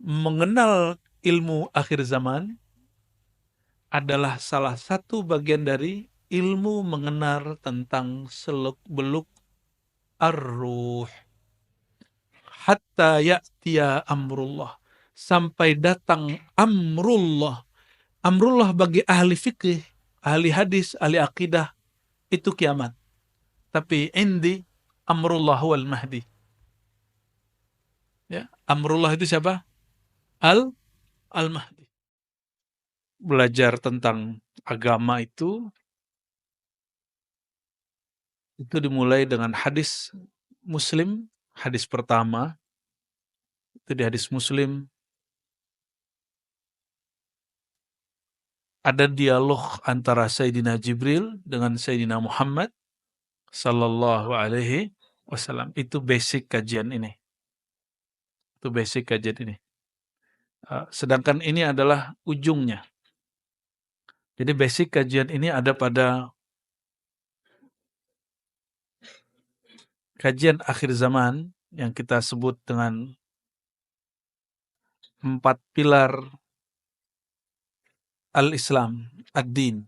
mengenal ilmu akhir zaman adalah salah satu bagian dari ilmu mengenal tentang seluk-beluk ar-ruh. Hatta ya'tiya amrullah. Sampai datang amrullah. Amrullah bagi ahli fikih, ahli hadis, ahli akidah, itu kiamat. Tapi indi amrullah wal mahdi. Ya, amrullah itu siapa? Al-Mahdi. Belajar tentang agama itu dimulai dengan hadis Muslim, hadis pertama, itu di hadis Muslim, ada dialog antara Sayyidina Jibril dengan Sayyidina Muhammad sallallahu alaihi wasallam. Itu basic kajian ini. Itu basic kajian ini. Sedangkan ini adalah ujungnya. Jadi basic kajian ini ada pada kajian akhir zaman yang kita sebut dengan 4 pilar al-Islam, ad-din.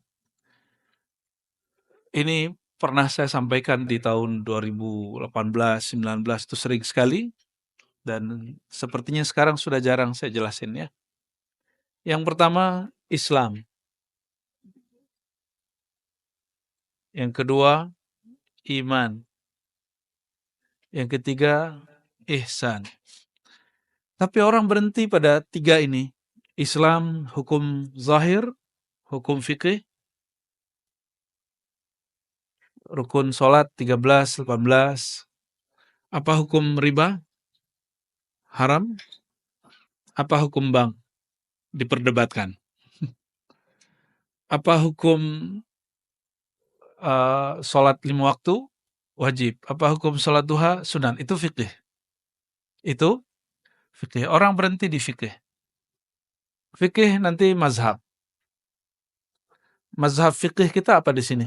Ini pernah saya sampaikan di tahun 2018, 19 itu sering sekali, dan sepertinya sekarang sudah jarang saya jelasin ya. Yang pertama, Islam. Yang kedua, iman. Yang ketiga, ihsan. Tapi orang berhenti pada 3 ini. Islam, hukum zahir, hukum fikih, rukun sholat 13, 18. Apa hukum riba? Haram. Apa hukum bank? Diperdebatkan. Apa hukum sholat 5 waktu? Wajib. Apa hukum sholat duha? Sunan. Itu fikih. Itu fikih. Orang berhenti di fikih. Fikih nanti mazhab. Mazhab fikih kita apa di sini?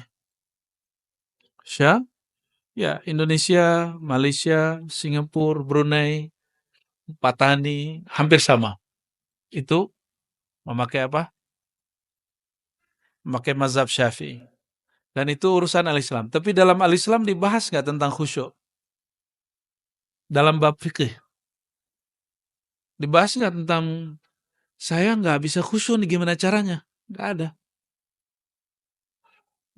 Ya, Indonesia, Malaysia, Singapura, Brunei, Patani, hampir sama. Itu memakai apa? Memakai mazhab Syafi'i. Dan itu urusan al-Islam. Tapi dalam al-Islam dibahas nggak tentang khusyuk? Dalam bab fikih. Dibahas nggak tentang saya nggak bisa khusyuk nih, gimana caranya? Nggak ada.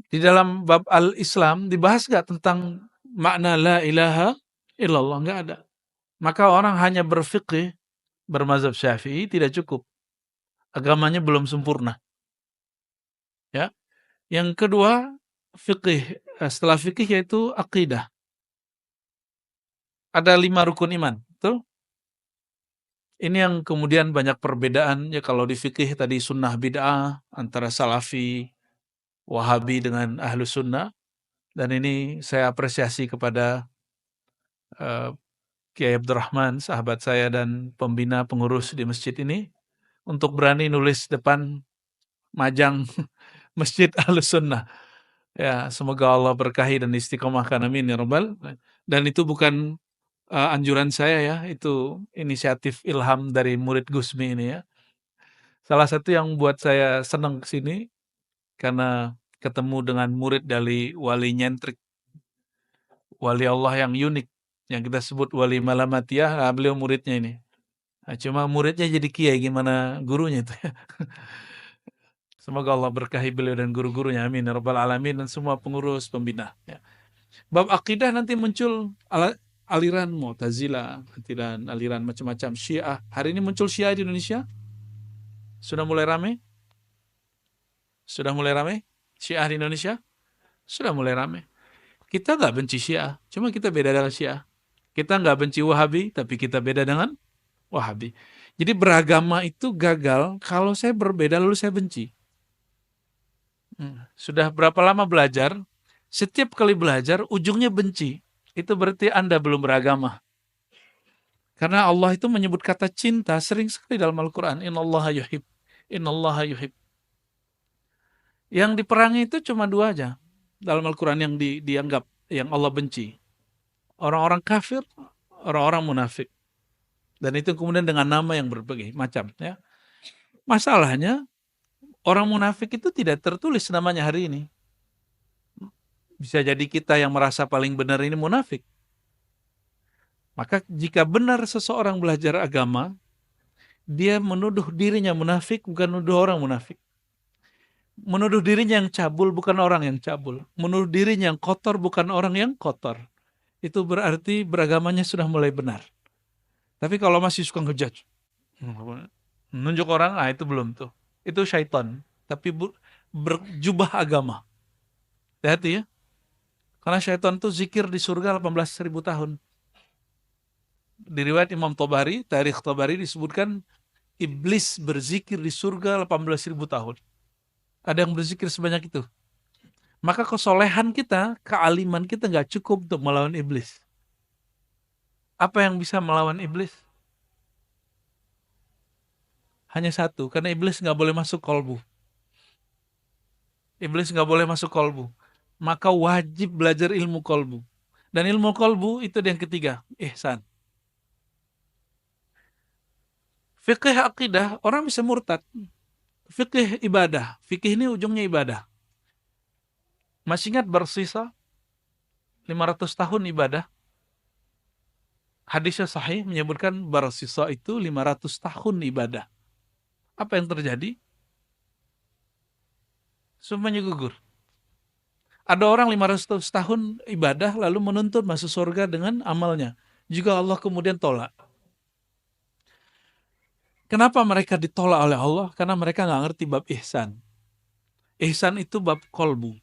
Di dalam bab al-Islam dibahas nggak tentang makna la ilaha illallah? Nggak ada. Maka orang hanya berfikih, bermazhab Syafi'i tidak cukup. Agamanya belum sempurna. Ya. Yang kedua, fikih. Setelah fikih yaitu akidah. Ada 5 rukun iman. Betul? Ini yang kemudian banyak perbedaan ya, kalau di fikih tadi sunnah bid'ah antara salafi, wahabi dengan ahlus sunnah. Dan ini saya apresiasi kepada Kiai Abdurrahman, sahabat saya dan pembina pengurus di masjid ini, untuk berani nulis depan majang masjid ahlus sunnah. Ya, semoga Allah berkahi dan istiqomahkan, amin ya rabbal. Dan itu bukan anjuran saya ya, itu inisiatif ilham dari murid Gusmi ini ya. Salah satu yang buat saya senang kesini karena ketemu dengan murid dari wali nyentrik, wali Allah yang unik, yang kita sebut wali malamatiyah. Nah, beliau muridnya ini. Nah, cuma muridnya jadi kiai, gimana gurunya itu ya. Semoga Allah berkahi beliau dan guru-gurunya, amin ya rabbal alamin, dan semua pengurus pembina ya. Bab akidah nanti muncul aliran Mu'tazilah, aliran macam-macam, Syiah. Hari ini muncul Syiah di Indonesia. Sudah mulai ramai? Sudah mulai ramai? Syiah di Indonesia? Sudah mulai ramai. Kita nggak benci Syiah, cuma kita beda dengan Syiah. Kita nggak benci Wahabi, tapi kita beda dengan Wahabi. Jadi beragama itu gagal kalau saya berbeda lalu saya benci. Sudah berapa lama belajar? Setiap kali belajar ujungnya benci. Itu berarti Anda belum beragama. Karena Allah itu menyebut kata cinta sering sekali dalam Al-Quran. Innallaha yuhib. Innallaha yuhib. Yang diperangi itu cuma 2 aja dalam Al-Quran yang dianggap, yang Allah benci. Orang-orang kafir, orang-orang munafik. Dan itu kemudian dengan nama yang berbagai macam, ya. Masalahnya orang munafik itu tidak tertulis namanya hari ini. Bisa jadi kita yang merasa paling benar ini munafik. Maka jika benar seseorang belajar agama, dia menuduh dirinya munafik, bukan menuduh orang munafik. Menuduh dirinya yang cabul, bukan orang yang cabul. Menuduh dirinya yang kotor, bukan orang yang kotor. Itu berarti beragamanya sudah mulai benar. Tapi kalau masih suka ngejudge, menunjuk orang, itu belum tuh. Itu syaitan. Tapi berjubah agama. Hati-hati ya. Karena syaitan tuh zikir di surga 18.000 tahun. Di riwayat Imam Tabari, Tarikh Tabari disebutkan iblis berzikir di surga 18.000 tahun. Ada yang berzikir sebanyak itu. Maka kesolehan kita, kealiman kita nggak cukup untuk melawan iblis. Apa yang bisa melawan iblis? Hanya satu, karena iblis nggak boleh masuk kolbu. Iblis nggak boleh masuk kolbu. Maka wajib belajar ilmu kolbu. Dan ilmu kolbu itu yang ketiga, ihsan. Fikih akidah, orang bisa murtad. Fikih ibadah, fikih ini ujungnya ibadah. Masih ingat bersisa 500 tahun ibadah? Hadisnya sahih menyebutkan bersisa itu 500 tahun ibadah. Apa yang terjadi? Semuanya gugur. Ada orang 500 tahun ibadah lalu menuntut masuk surga dengan amalnya. Juga Allah kemudian tolak. Kenapa mereka ditolak oleh Allah? Karena mereka nggak ngerti bab ihsan. Ihsan itu bab kolbu.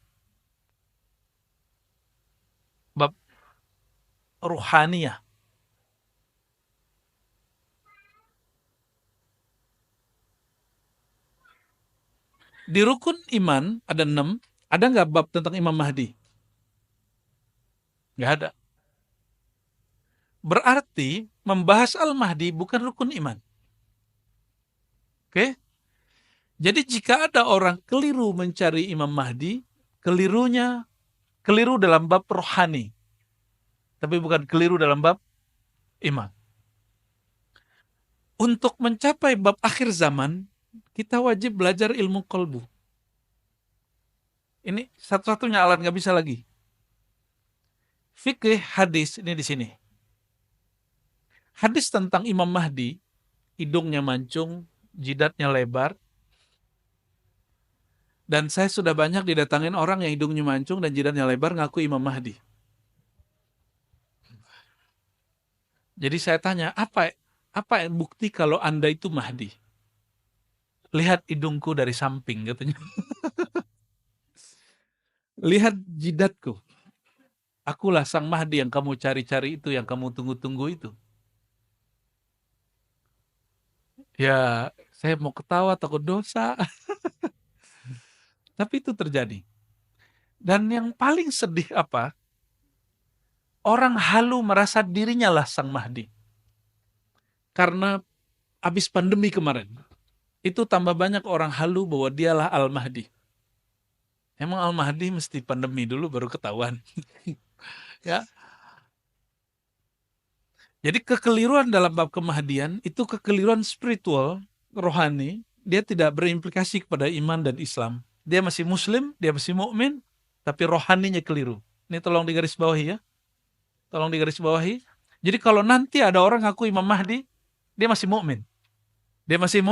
Bab ruhaniyah. Di rukun iman ada 6. Ada nggak bab tentang Imam Mahdi? Nggak ada. Berarti membahas Al-Mahdi bukan rukun iman. Oke? Jadi jika ada orang keliru mencari Imam Mahdi, keliru dalam bab rohani. Tapi bukan keliru dalam bab iman. Untuk mencapai bab akhir zaman, kita wajib belajar ilmu kolbu. Ini satu-satunya alat, nggak bisa lagi. Fikih hadis ini di sini. Hadis tentang Imam Mahdi, hidungnya mancung, jidatnya lebar. Dan saya sudah banyak didatangin orang yang hidungnya mancung dan jidatnya lebar ngaku Imam Mahdi. Jadi saya tanya, apa bukti kalau Anda itu Mahdi? Lihat hidungku dari samping, katanya. Lihat jidatku. Akulah sang Mahdi yang kamu cari-cari itu, yang kamu tunggu-tunggu itu. Ya, saya mau ketawa, takut dosa. Tapi itu terjadi. Dan yang paling sedih apa? Orang halu merasa dirinya lah sang Mahdi. Karena habis pandemi kemarin, itu tambah banyak orang halu bahwa dialah Al-Mahdi. Emang Al-Mahdi mesti pandemi dulu baru ketahuan. Ya. Jadi kekeliruan dalam bab kemahdian itu kekeliruan spiritual, rohani. Dia tidak berimplikasi kepada iman dan Islam. Dia masih Muslim, dia masih mukmin, tapi rohaninya keliru. Ini tolong digarisbawahi ya. Tolong digarisbawahi. Jadi kalau nanti ada orang ngaku Imam Mahdi, dia masih mukmin. Dia masih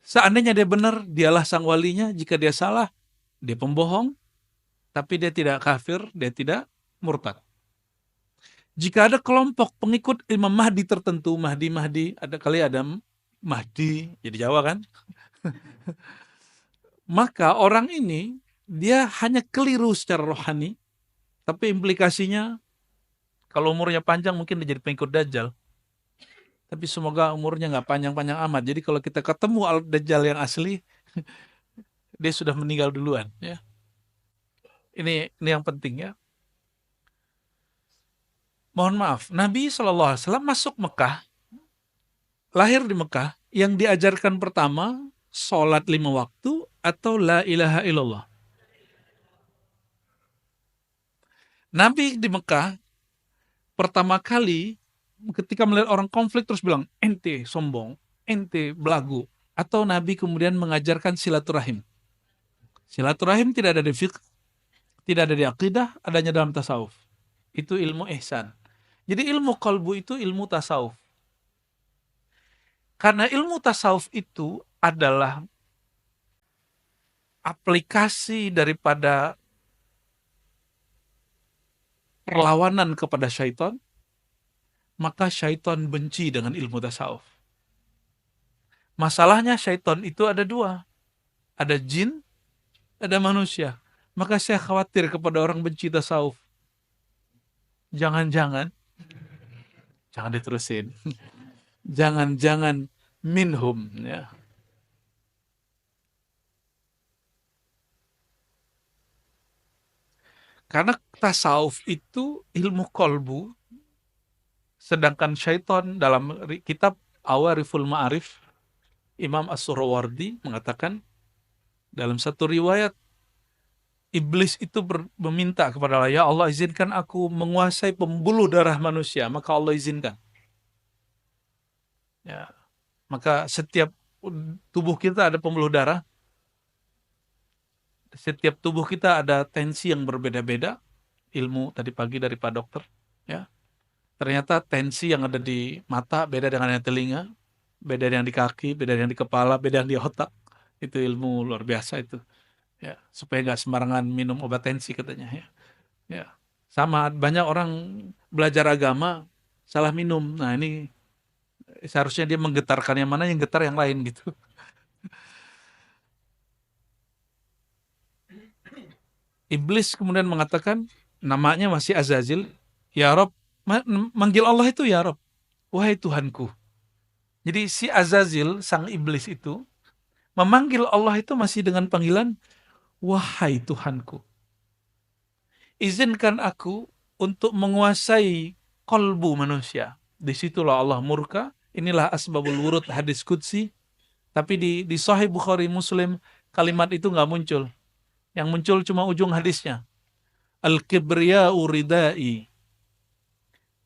seandainya dia benar, dialah sang walinya. Jika dia salah, dia pembohong. Tapi dia tidak kafir, dia tidak murtad. Jika ada kelompok pengikut Imam Mahdi tertentu, Mahdi, ada Mahdi, jadi Jawa kan? Maka orang ini, dia hanya keliru secara rohani, tapi implikasinya, kalau umurnya panjang mungkin dia jadi pengikut Dajjal. Tapi semoga umurnya nggak panjang-panjang amat. Jadi kalau kita ketemu Al-Dajjal yang asli, dia sudah meninggal duluan. Ya. Ini yang penting ya. Mohon maaf, Nabi SAW masuk Mekah, lahir di Mekah, yang diajarkan pertama, sholat 5 waktu atau la ilaha illallah. Nabi di Mekah, pertama kali ketika melihat orang konflik terus bilang, ente sombong, ente belagu. Atau Nabi kemudian mengajarkan silaturahim. Silaturahim tidak ada di fiqh, tidak ada di akidah, adanya dalam tasawuf. Itu ilmu ihsan. Jadi ilmu qalbu itu ilmu tasawuf. Karena ilmu tasawuf itu adalah aplikasi daripada perlawanan kepada syaitan, maka syaitan benci dengan ilmu tasawuf. Masalahnya syaitan itu ada dua. Ada jin, ada manusia. Maka saya khawatir kepada orang benci tasawuf. Jangan-jangan, jangan diterusin. Jangan-jangan minhum, ya. Karena tasawuf itu ilmu kolbu, sedangkan syaitan dalam kitab Awariful Ma'arif, Imam As-Surawardi mengatakan dalam satu riwayat, iblis itu meminta kepada Allah, ya Allah izinkan aku menguasai pembuluh darah manusia, maka Allah izinkan. Ya, maka setiap tubuh kita ada pembuluh darah, setiap tubuh kita ada tensi yang berbeda-beda. Ilmu tadi pagi dari Pak Dokter, ya. Ternyata tensi yang ada di mata beda dengan yang telinga, beda yang di kaki, beda yang di kepala, beda yang di otak. Itu ilmu luar biasa itu. Ya, supaya nggak sembarangan minum obat tensi katanya, ya. Ya. Sama banyak orang belajar agama salah minum. Nah, ini seharusnya dia menggetarkan yang mana, yang getar yang lain gitu. Iblis kemudian mengatakan, namanya masih Azazil, ya Rob, manggil Allah itu ya Rob, wahai Tuhanku. Jadi si Azazil, sang iblis itu, memanggil Allah itu masih dengan panggilan, wahai Tuhanku. Izinkan aku untuk menguasai kolbu manusia. Disitulah Allah murka. Inilah asbabul wurud hadis qudsi. Tapi di Sahih Bukhari Muslim, kalimat itu nggak muncul. Yang muncul cuma ujung hadisnya. Al-kibriya'u ridai.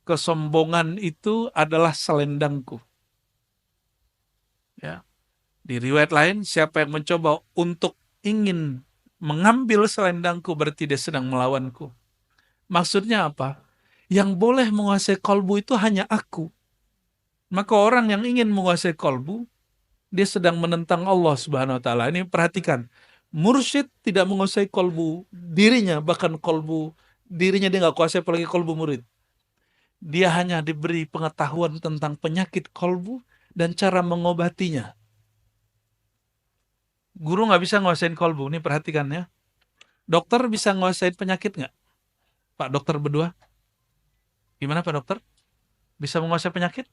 Kesombongan itu adalah selendangku. Ya. Di riwayat lain, siapa yang mencoba untuk ingin mengambil selendangku berarti dia sedang melawanku. Maksudnya apa? Yang boleh menguasai kolbu itu hanya aku. Maka orang yang ingin menguasai kolbu, dia sedang menentang Allah Subhanahu wa taala. Ini perhatikan. Mursyid tidak menguasai kolbu dirinya, bahkan kolbu dirinya dia nggak kuasai, apalagi kolbu murid. Dia hanya diberi pengetahuan tentang penyakit kolbu dan cara mengobatinya. Guru nggak bisa nguasain kolbu, ini perhatikan ya. Dokter bisa nguasain penyakit nggak? Pak dokter berdua? Gimana Pak dokter? Bisa menguasai penyakit?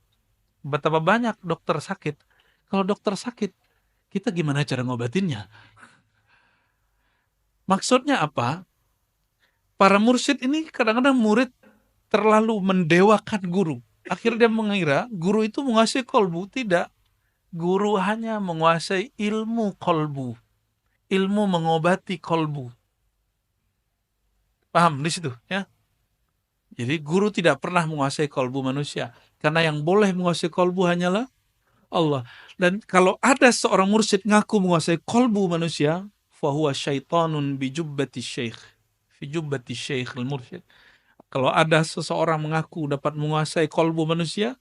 Betapa banyak dokter sakit. Kalau dokter sakit, kita gimana cara ngobatinnya? Maksudnya apa? Para mursyid ini kadang-kadang murid terlalu mendewakan guru. Akhirnya dia mengira guru itu menguasai kolbu. Tidak. Guru hanya menguasai ilmu kolbu. Ilmu mengobati kolbu. Paham di situ ya? Jadi guru tidak pernah menguasai kolbu manusia. Karena yang boleh menguasai kolbu hanyalah Allah. Dan kalau ada seorang mursyid ngaku menguasai kolbu manusia, fahuwa syaitanun bijubbati syekh. Bijubbati syekh al-mursyid. Kalau ada seseorang mengaku dapat menguasai kolbu manusia,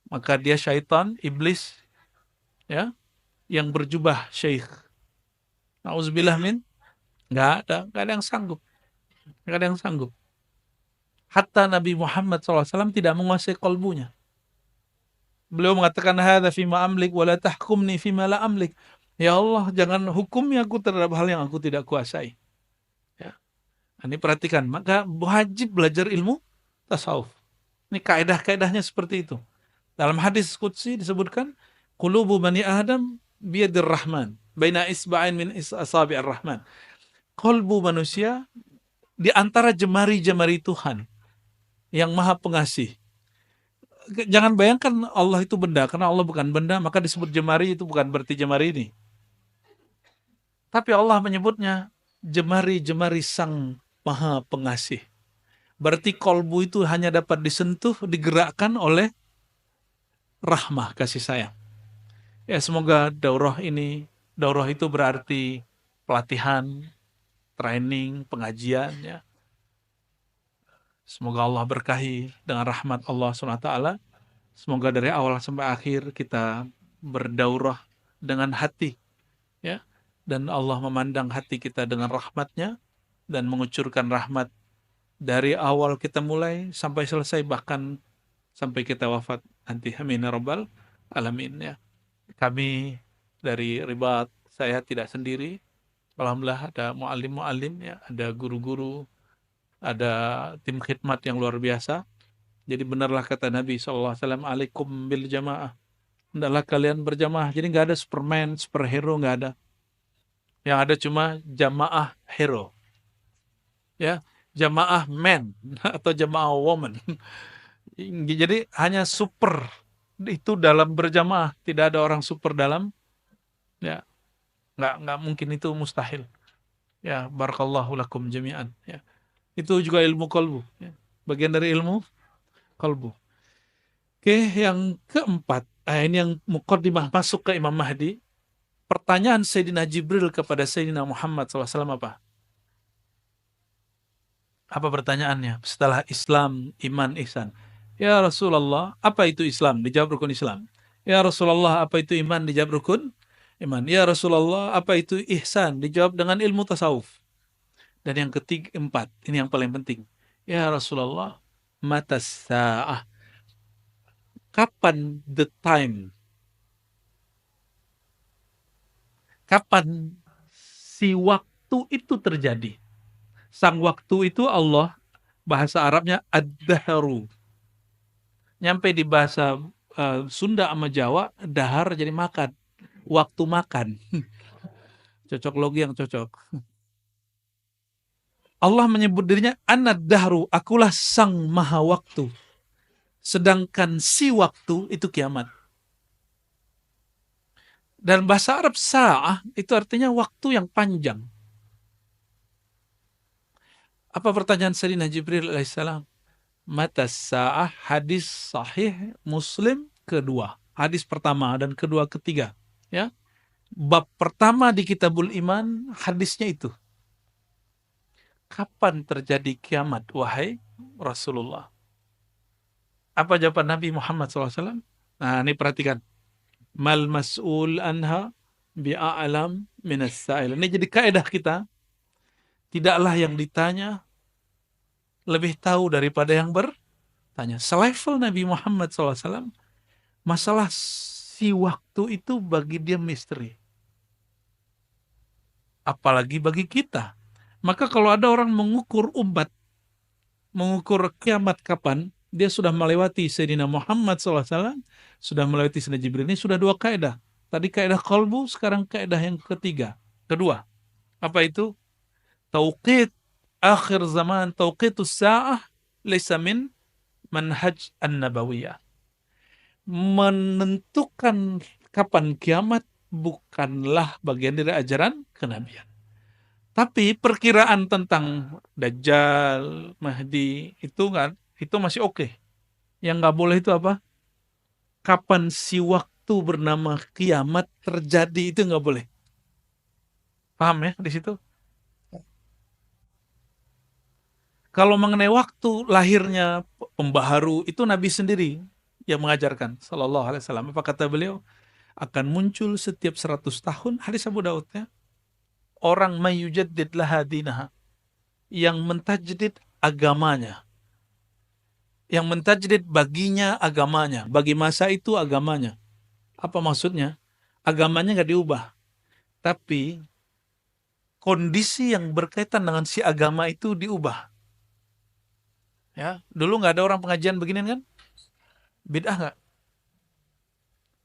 maka dia syaitan, iblis, ya, yang berjubah syekh. Nauzubillah min, nggak ada yang sanggup. Nggak ada yang sanggup. Hatta Nabi Muhammad SAW tidak menguasai kolbunya. Beliau mengatakan, hadza fima amlik wa la tahkumni fima la amlik. Ya Allah, jangan hukumi aku terhadap hal yang aku tidak kuasai. Ya. Ini perhatikan, maka wajib belajar ilmu tasawuf. Ini kaedah-kaedahnya seperti itu. Dalam hadis qudsi disebutkan, qulubu bani Adam biyadir rahman, baina isba'in min asabi'ir rahman. Kolbu manusia di antara jemari-jemari Tuhan yang maha pengasih. Jangan bayangkan Allah itu benda, karena Allah bukan benda, maka disebut jemari, itu bukan berarti jemari ini. Tapi Allah menyebutnya jemari-jemari sang maha pengasih. Berarti kolbu itu hanya dapat disentuh, digerakkan oleh rahmah, kasih sayang. Ya, semoga daurah itu berarti pelatihan, training, pengajian, ya. Semoga Allah berkahi dengan rahmat Allah SWT. Semoga dari awal sampai akhir kita berdaurah dengan hati, ya. Dan Allah memandang hati kita dengan rahmatnya dan mengucurkan rahmat dari awal kita mulai sampai selesai, bahkan sampai kita wafat nanti. Amin ya rabbal alamin, ya. Kami dari Ribat, saya tidak sendiri. Alhamdulillah ada muallim-muallim, ya, ada guru-guru, ada tim khidmat yang luar biasa. Jadi benarlah kata Nabi SAW, alaikum bil jamaah. Hendaklah kalian berjamaah. Jadi nggak ada superman, superhero, nggak ada. Yang ada cuma jamaah hero. Ya, jamaah man atau jamaah woman. Jadi hanya super itu dalam berjamaah. Tidak ada orang super dalam. Ya, nggak mungkin, itu mustahil. Ya, barakallahu lakum jami'an. Ya. Itu juga ilmu kolbu. Ya. Bagian dari ilmu kolbu. Oke, yang keempat. Ini yang muqaddimah masuk ke Imam Mahdi. Pertanyaan Sayyidina Jibril kepada Sayyidina Muhammad SAW apa? Apa pertanyaannya? Setelah Islam, iman, ihsan. Ya Rasulullah, apa itu Islam? Dijawab rukun Islam. Ya Rasulullah, apa itu iman? Dijawab rukun iman. Ya Rasulullah, apa itu ihsan? Dijawab dengan ilmu tasawuf. Dan yang ketiga, empat, ini yang paling penting. Ya Rasulullah, mata sa'ah. Kapan the time? Kapan si waktu itu terjadi? Sang waktu itu Allah, bahasa Arabnya ad-dahru. Nyampe di bahasa Sunda sama Jawa, dahar jadi makan. Waktu makan. Cocok logi yang cocok. Allah menyebut dirinya anad dahru, akulah sang maha waktu. Sedangkan si waktu itu kiamat. Dan bahasa Arab sa'ah itu artinya waktu yang panjang. Apa pertanyaan Sayyidina Jibril alaihissalam? Mata sa'ah, hadis sahih Muslim kedua. Hadis pertama dan kedua ketiga. Ya. Bab pertama di Kitabul Iman, hadisnya itu. Kapan terjadi kiamat, wahai Rasulullah? Apa jawaban Nabi Muhammad SAW? Nah, ini perhatikan. Mal mas'ul anha bi'a'lam minas sa'il. Ini jadi kaidah kita. Tidaklah yang ditanya lebih tahu daripada yang bertanya. Selevel Nabi Muhammad SAW, masalah si waktu itu bagi dia misteri. Apalagi bagi kita. Maka kalau ada orang mengukur umat, mengukur kiamat kapan, dia sudah melewati Sayyidina Muhammad SAW, sudah melewati Sayyidina Jibril. Ini sudah dua kaidah. Tadi kaidah qalbu, sekarang kaidah yang ketiga. Kedua, apa itu? Tauqit akhir zaman, tauqitus sa'ah, laysa min manhaj an-nabawiyah. Menentukan kapan kiamat bukanlah bagian dari ajaran kenabian. Tapi perkiraan tentang Dajjal, Mahdi itu masih oke. Yang nggak boleh itu apa? Kapan si waktu bernama kiamat terjadi, itu nggak boleh. Paham ya di situ? Kalau mengenai waktu lahirnya pembaharu, itu Nabi sendiri yang mengajarkan, Sallallahu Alaihi Wasallam. Apa kata beliau? Akan muncul setiap 100 tahun, hadis Abu Daud, ya, orang mayujaddid laha dinaha, yang mentajdid agamanya, yang mentajdid baginya agamanya, bagi masa itu agamanya. Apa maksudnya? Agamanya nggak diubah, tapi kondisi yang berkaitan dengan si agama itu diubah. Ya, dulu nggak ada orang pengajian beginian kan? Bid'ah nggak?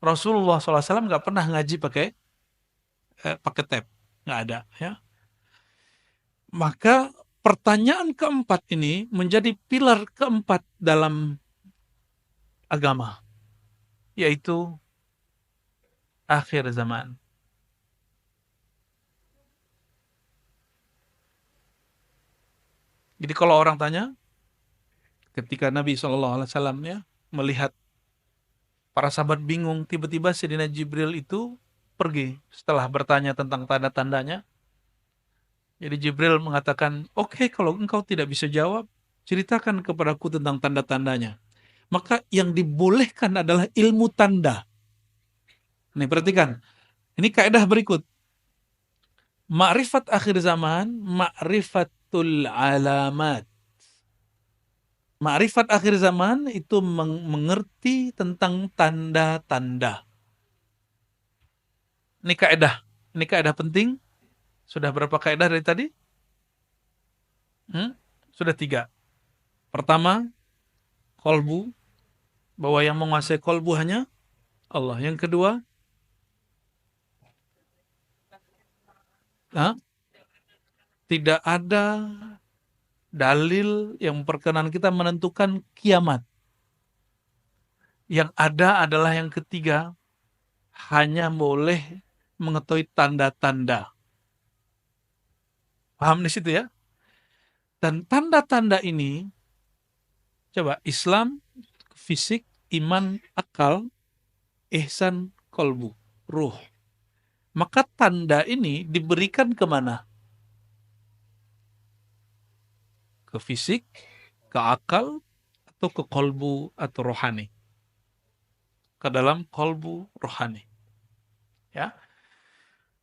Rasulullah SAW nggak pernah ngaji pakai tab, nggak ada. Ya, maka pertanyaan keempat ini menjadi pilar keempat dalam agama, yaitu akhir zaman. Jadi kalau orang tanya, ketika Nabi SAW ya melihat para sahabat bingung, tiba-tiba Sayyidina Jibril itu pergi setelah bertanya tentang tanda-tandanya. Jadi Jibril mengatakan, oke, kalau engkau tidak bisa jawab, ceritakan kepadaku tentang tanda-tandanya. Maka yang dibolehkan adalah ilmu tanda. Nih perhatikan, ini kaidah berikut. Ma'rifat akhir zaman, ma'rifatul alamat. Ma'rifat akhir zaman itu mengerti tentang tanda-tanda. Ini kaidah. Ini kaidah penting. Sudah berapa kaidah dari tadi? Sudah 3. Pertama, kolbu. Bahwa yang menguasai kolbu hanya Allah. Yang kedua, tidak ada dalil yang memperkenan kita menentukan kiamat. Yang ada adalah yang ketiga, hanya boleh mengetahui tanda-tanda. Paham di situ ya? Dan tanda-tanda ini, coba Islam, fisik, iman, akal, ihsan, kolbu, ruh. Maka tanda ini diberikan kemana? Ke fisik, ke akal, atau ke kolbu atau rohani? Ke dalam kolbu rohani. Ya.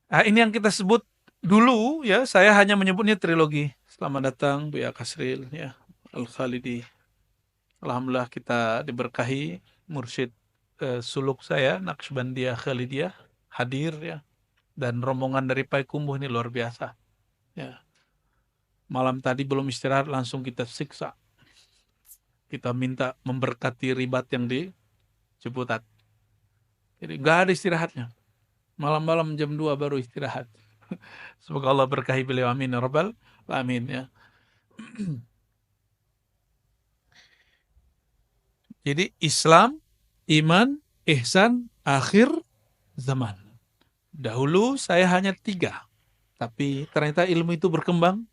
Nah, ini yang kita sebut dulu ya, saya hanya menyebutnya trilogi. Selamat datang Buya Kasril ya, Al-Khalidi. Alhamdulillah kita diberkahi mursyid suluk saya Naqsyabandiyah Khalidiyah hadir ya, dan rombongan dari Payakumbuh ini luar biasa. Ya. Malam tadi belum istirahat langsung kita siksa. Kita minta memberkati ribat yang di Ciputat. Jadi nggak ada istirahatnya. Malam-malam jam 2 baru istirahat. Semoga Allah berkahi beliau, amin ya rabbal alamin ya. Jadi Islam, iman, ihsan, akhir zaman. Dahulu saya hanya 3, tapi ternyata ilmu itu berkembang.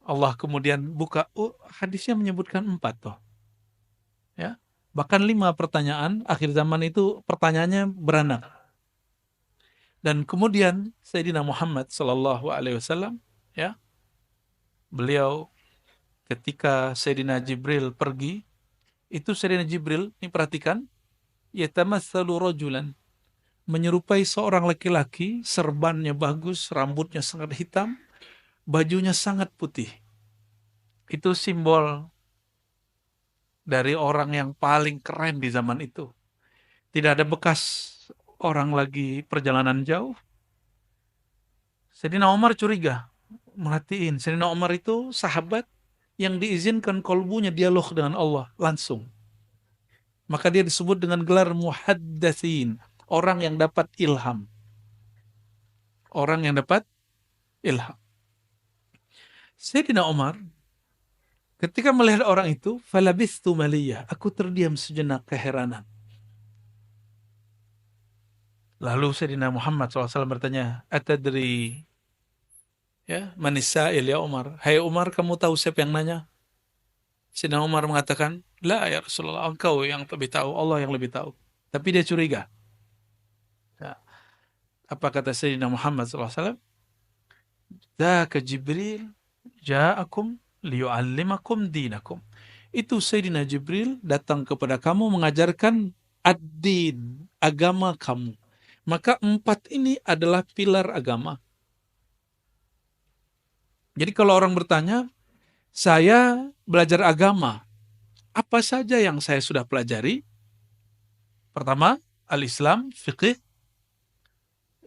Allah kemudian buka, hadisnya menyebutkan 4 toh. Ya, bahkan 5 pertanyaan akhir zaman itu pertanyaannya beranak. Dan kemudian Sayyidina Muhammad sallallahu alaihi wasallam ya, beliau ketika Sayyidina Jibril pergi, itu Sayyidina Jibril, ini perhatikan, yatamatsalu rajulan, menyerupai seorang laki-laki, serbannya bagus, rambutnya sangat hitam, bajunya sangat putih. Itu simbol dari orang yang paling keren di zaman itu. Tidak ada bekas orang lagi perjalanan jauh. Sayyidina Umar curiga, merhatiin. Sayyidina Umar itu sahabat yang diizinkan kolbunya dialog dengan Allah langsung. Maka dia disebut dengan gelar muhaddatsin, orang yang dapat ilham. Orang yang dapat ilham. Sayyidina Umar ketika melihat orang itu, falabithtu maliyah, aku terdiam sejenak keheranan. Lalu Sayyidina Muhammad SAW bertanya, atadri ya, manisa'il ya Umar. Hai Umar, kamu tahu siapa yang nanya? Sayyidina Umar mengatakan, la ya Rasulullah, engkau yang lebih tahu, Allah yang lebih tahu. Tapi dia curiga. Ya. Apa kata Sayyidina Muhammad SAW? Dzaka Jibril ja'akum liyu'allimakum dinakum. Itu Sayyidina Jibril datang kepada kamu mengajarkan ad-din, agama kamu. Maka 4 ini adalah pilar agama. Jadi kalau orang bertanya, saya belajar agama, apa saja yang saya sudah pelajari? Pertama, al-Islam, fiqih.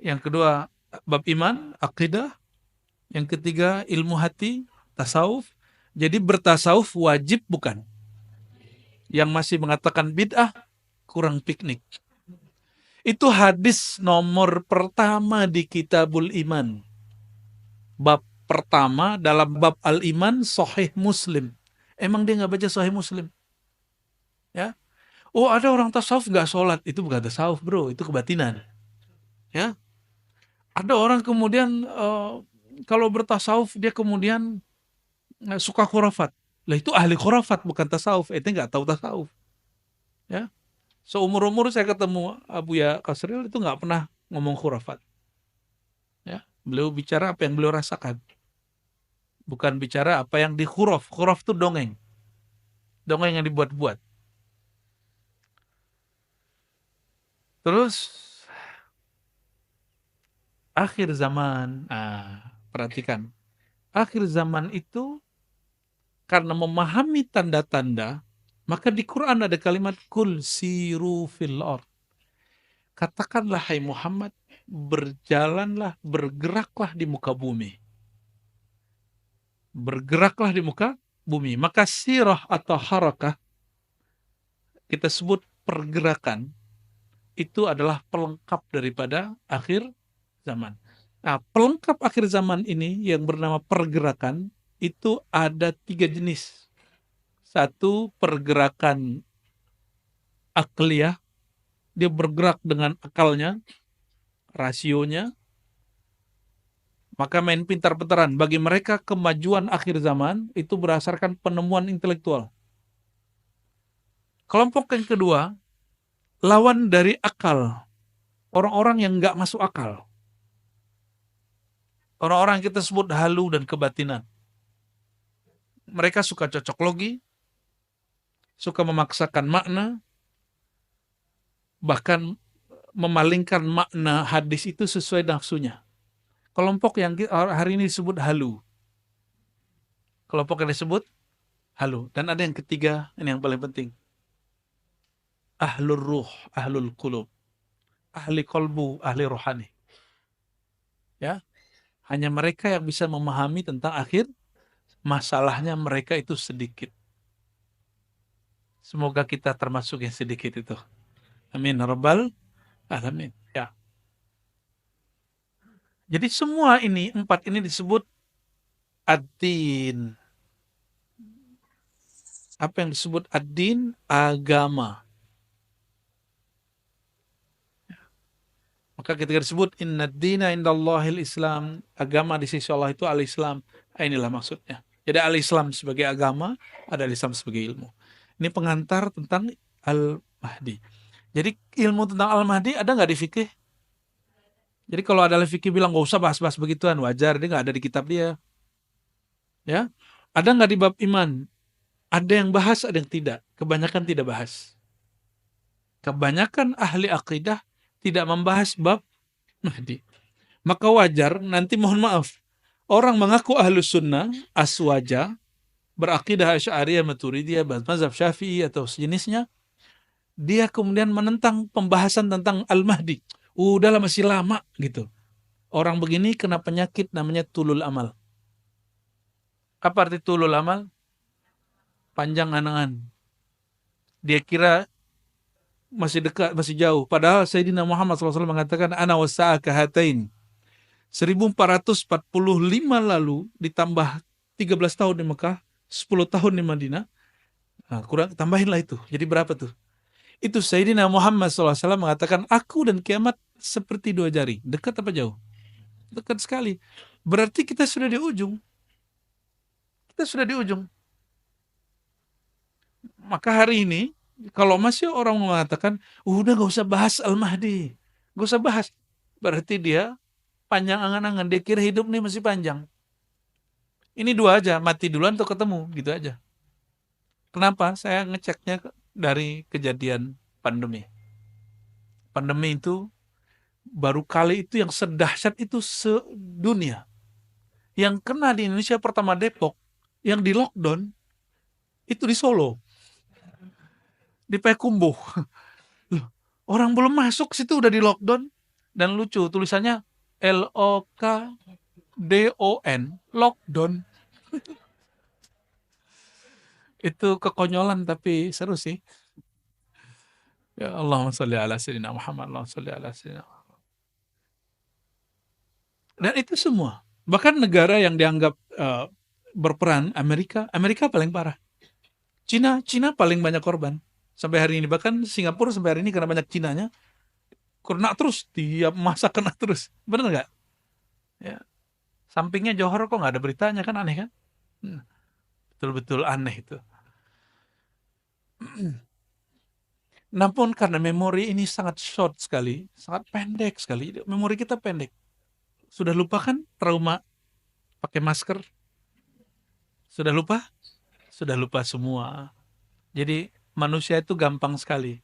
Yang kedua, bab iman, akidah. Yang ketiga, ilmu hati, tasawuf. Jadi bertasawuf wajib bukan? Yang masih mengatakan bid'ah, kurang piknik. Itu hadis nomor pertama di Kitabul Iman. Bab pertama dalam bab Al-Iman, Sahih Muslim. Emang dia nggak baca Sahih Muslim? Ya. Oh, ada orang tasawuf nggak sholat. Itu bukan tasawuf bro, itu kebatinan. Ya. Ada orang kemudian kalau bertasawuf dia kemudian suka khurafat. Lah itu ahli khurafat bukan tasawuf, ente nggak tahu tasawuf. Ya, seumur-umur saya ketemu Abuya Kasril itu nggak pernah ngomong khurafat. Ya, beliau bicara apa yang beliau rasakan, bukan bicara apa yang di khuraf. Khuraf itu dongeng, dongeng yang dibuat-buat. Terus akhir zaman, perhatikan, akhir zaman itu karena memahami tanda-tanda, maka di Quran ada kalimat kul siru fil ard. Katakanlah hai Muhammad, berjalanlah, bergeraklah di muka bumi. Bergeraklah di muka bumi. Maka sirah atau harakah, kita sebut pergerakan, itu adalah pelengkap daripada akhir zaman. Nah, pelengkap akhir zaman ini yang bernama pergerakan, itu ada 3 jenis. Satu, pergerakan akliyah, dia bergerak dengan akalnya, rasionya, maka main pintar-pintaran. Bagi mereka kemajuan akhir zaman itu berdasarkan penemuan intelektual. Kelompok yang kedua, lawan dari akal. Orang-orang yang nggak masuk akal. Orang-orang yang kita sebut halu dan kebatinan. Mereka suka cocok logi, suka memaksakan makna, bahkan memalingkan makna hadis itu sesuai nafsunya. Kelompok yang hari ini disebut halu. Kelompok yang disebut halu. Dan ada yang ketiga, ini yang paling penting. Ahlul ruh, ahlul qulub. Ahli kolbu, ahli rohani. Ya, hanya mereka yang bisa memahami tentang akhir, masalahnya mereka itu sedikit. Semoga kita termasuk yang sedikit itu. Amin rabbal alamin. Ya. Jadi semua ini, 4 ini disebut ad-din. Apa yang disebut ad-din? Agama. Maka ketika disebut inna dina indallahil Islam, agama di sisi Allah itu al-Islam. Inilah maksudnya. Jadi al-Islam sebagai agama, ada al-Islam sebagai ilmu. Ini pengantar tentang Al-Mahdi. Jadi ilmu tentang Al-Mahdi ada nggak di fikih? Jadi kalau ada ahli fikih bilang nggak usah bahas-bahas begituan, wajar, dia nggak ada di kitab dia. Ya, ada nggak di bab iman? Ada yang bahas, ada yang tidak. Kebanyakan tidak bahas. Kebanyakan ahli akidah tidak membahas bab Mahdi. Maka wajar, nanti mohon maaf, orang mengaku ahlus sunnah, aswaja, berakidah Asy'ariyah, Maturidiyah, mazhab Syafi'i atau sejenisnya, dia kemudian menentang pembahasan tentang Al-Mahdi. Udahlah masih lama gitu. Orang begini kena penyakit namanya tulul amal. Apa arti tulul amal? Panjang angan. Dia kira masih dekat, masih jauh. Padahal Sayyidina Muhammad SAW mengatakan, ana wasa'a kahatain. 1445 lalu ditambah 13 tahun di Mekah, 10 tahun di Madinah. Nah, kurang tambahinlah itu. Jadi berapa tuh? Itu Sayyidina Muhammad SAW mengatakan, aku dan kiamat seperti 2 jari. Dekat apa jauh? Dekat sekali. Berarti kita sudah di ujung. Kita sudah di ujung. Maka hari ini, kalau masih orang mengatakan, udah gak usah bahas Al-Mahdi. Gak usah bahas. Berarti dia panjang angan-angan. Dia kira hidup nih masih panjang. Ini 2 aja, mati duluan atau ketemu. Gitu aja. Kenapa? Saya ngeceknya dari kejadian pandemi. Pandemi itu baru kali itu yang sedahsyat itu sedunia. Yang kena di Indonesia pertama Depok, yang di lockdown itu di Solo, di Payakumbuh. Loh, orang belum masuk situ udah di lockdown. Dan lucu tulisannya LOKDON, lockdown. Itu kekonyolan tapi seru sih. Ya Allahumma sholli ala sayyidina Muhammad, Allahumma sholli ala sayyidina. Dan itu semua. Bahkan negara yang dianggap berperan, Amerika paling parah. Cina paling banyak korban. Sampai hari ini. Bahkan Singapura sampai hari ini karena banyak Cinanya, kena terus. Tiap masa kena terus. Bener nggak? Ya. Sampingnya Johor kok nggak ada beritanya kan, aneh kan? Betul-betul aneh itu. Namun karena memori ini sangat short sekali, sangat pendek sekali, memori kita pendek. Sudah lupa kan trauma pakai masker? Sudah lupa? Sudah lupa semua. Jadi manusia itu gampang sekali.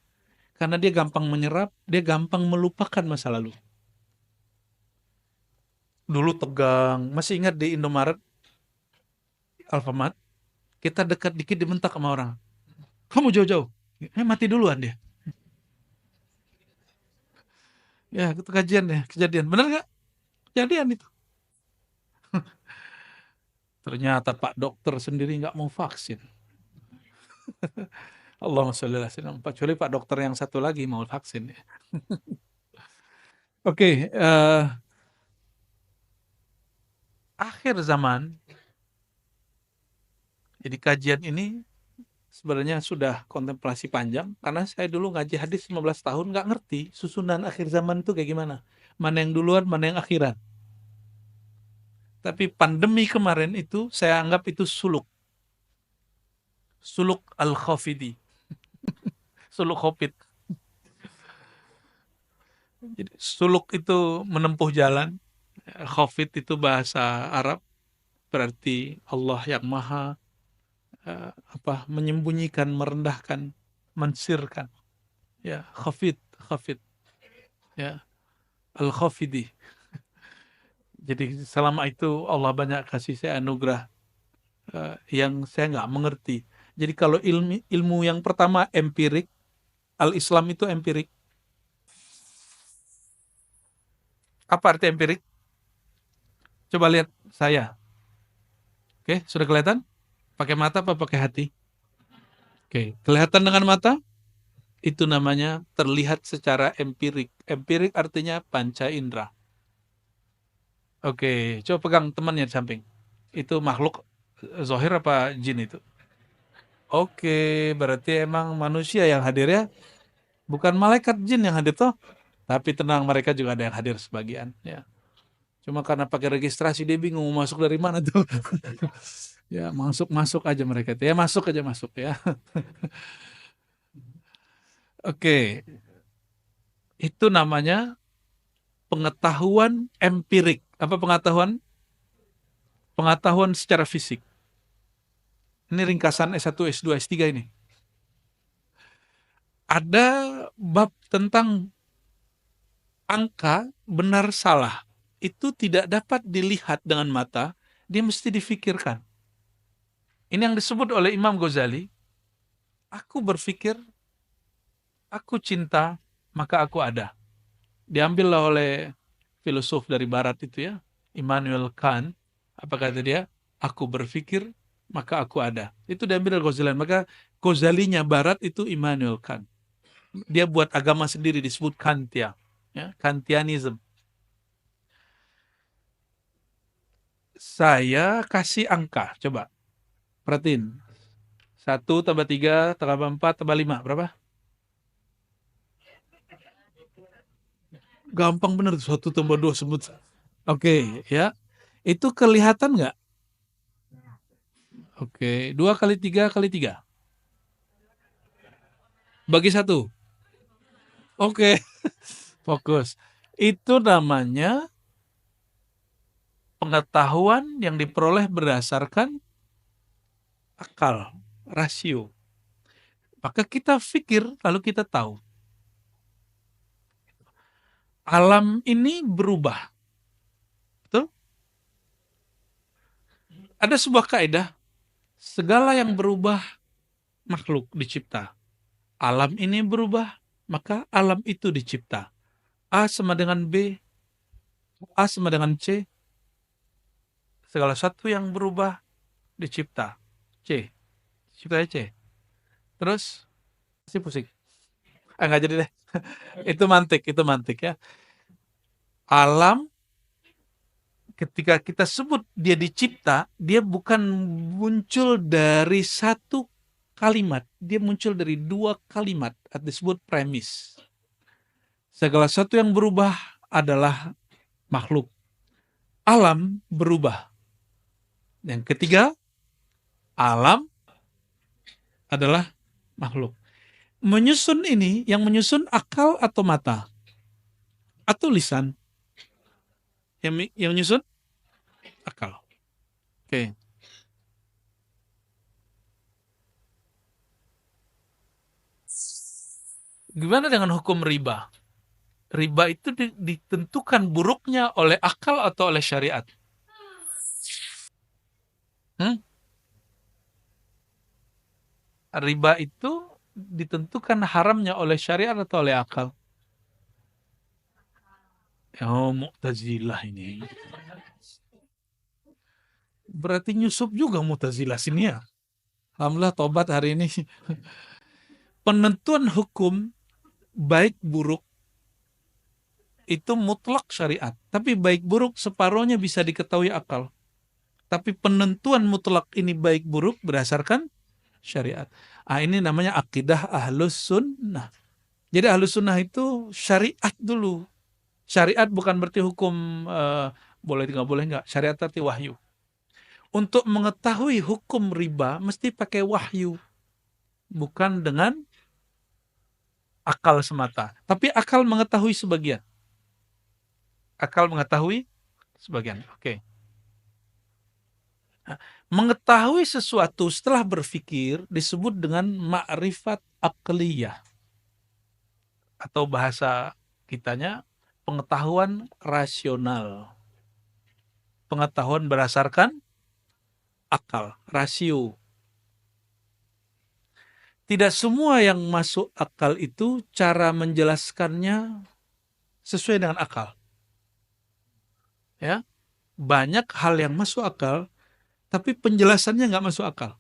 Karena dia gampang menyerap, dia gampang melupakan masa lalu. Dulu tegang, masih ingat di Indomaret, Alfamart, kita dekat dikit dibentak sama orang. Kamu jauh-jauh. Mati duluan dia. Ya, itu kajian ya, kejadian. Benar nggak? Kejadian itu. Ternyata Pak Dokter sendiri nggak mau vaksin. Allahumma sholli ala sayyidina. Kecuali Pak Dokter yang satu lagi mau vaksin. Oke, akhir zaman. Jadi kajian ini sebenarnya sudah kontemplasi panjang. Karena saya dulu ngaji hadis 15 tahun nggak ngerti susunan akhir zaman itu kayak gimana. Mana yang duluan, mana yang akhiran. Tapi pandemi kemarin itu saya anggap itu suluk. Suluk al-Khafidi. Suluk Covid. Jadi suluk itu menempuh jalan. Khafid itu bahasa Arab, berarti Allah yang maha menyembunyikan, merendahkan, mensirkan. Ya, khafid, khafid. Ya, al-Khafidi. Jadi selama itu Allah banyak kasih saya anugerah yang saya nggak mengerti. Jadi kalau ilmu yang pertama empirik, al-Islam itu empirik. Apa arti empirik? Coba lihat saya. Oke, sudah kelihatan? Pakai mata apa pakai hati? Oke, kelihatan dengan mata? Itu namanya terlihat secara empirik. Empirik artinya panca indera. Oke, coba pegang temannya di samping. Itu makhluk zahir apa jin itu? Oke, berarti emang manusia yang hadir ya? Bukan malaikat, jin yang hadir toh? Tapi tenang, mereka juga ada yang hadir sebagian. Ya. Cuma karena pakai registrasi dia bingung mau masuk dari mana tuh. Ya masuk aja mereka. Ya masuk aja masuk ya. Oke, itu namanya pengetahuan empirik. Apa pengetahuan? Pengetahuan secara fisik. Ini ringkasan S1, S2, S3 ini. Ada bab tentang angka benar salah. Itu tidak dapat dilihat dengan mata, dia mesti difikirkan. Ini yang disebut oleh Imam Ghazali, aku berpikir, aku cinta, maka aku ada. Diambillah oleh filosof dari barat itu ya, Immanuel Kant. Apa kata dia? Aku berpikir, maka aku ada. Itu diambil dari Ghazali. Maka Ghazalinya barat itu Immanuel Kant. Dia buat agama sendiri disebut Kantia. Ya, Kantianism. Saya kasih angka, coba. Perhatiin. 1 tambah 3 tambah 4 tambah 5. Berapa? Gampang bener. 1 tambah 2 sebut. Oke, ya. Itu kelihatan nggak? Oke, 2 kali 3 kali 3. Bagi 1. Oke, fokus. Itu namanya pengetahuan yang diperoleh berdasarkan akal, rasio. Maka kita pikir, lalu kita tahu. Alam ini berubah. Betul? Ada sebuah kaidah, segala yang berubah, makhluk dicipta. Alam ini berubah, maka alam itu dicipta. A sama dengan B, A sama dengan C. Segala satu yang berubah, dicipta. C. Ciptanya C. Terus, pasti pusing. Nggak jadi deh. Itu mantik ya. Alam, ketika kita sebut dia dicipta, dia bukan muncul dari satu kalimat. Dia muncul dari 2 kalimat. Disebut premis. Segala sesuatu yang berubah adalah makhluk. Alam berubah. Yang ketiga, Alam adalah makhluk. Menyusun ini, yang menyusun akal atau mata? Atau lisan? Yang menyusun akal. Oke. Gimana dengan hukum riba? Riba itu ditentukan buruknya oleh akal atau oleh syariat? Hmm? Riba itu ditentukan haramnya oleh syariat atau oleh akal? Oh, Mu'tazilah ini. Berarti nyusup juga Mu'tazilah sini ya. Alhamdulillah tobat hari ini. Penentuan hukum baik buruk itu mutlak syariat. Tapi baik buruk separohnya bisa diketahui akal. Tapi penentuan mutlak ini baik buruk berdasarkan syariat. Ini namanya akidah ahlus sunnah. Jadi ahlus sunnah itu syariat dulu. Syariat bukan berarti hukum boleh nggak boleh nggak. Syariat arti wahyu. Untuk mengetahui hukum riba mesti pakai wahyu. Bukan dengan akal semata. Tapi akal mengetahui sebagian. Akal mengetahui sebagian. Oke. Nah, mengetahui sesuatu setelah berpikir disebut dengan ma'rifat akliyah. Atau bahasa kitanya pengetahuan rasional. Pengetahuan berdasarkan akal, rasio. Tidak semua yang masuk akal itu cara menjelaskannya sesuai dengan akal. Ya, banyak hal yang masuk akal, tapi penjelasannya nggak masuk akal.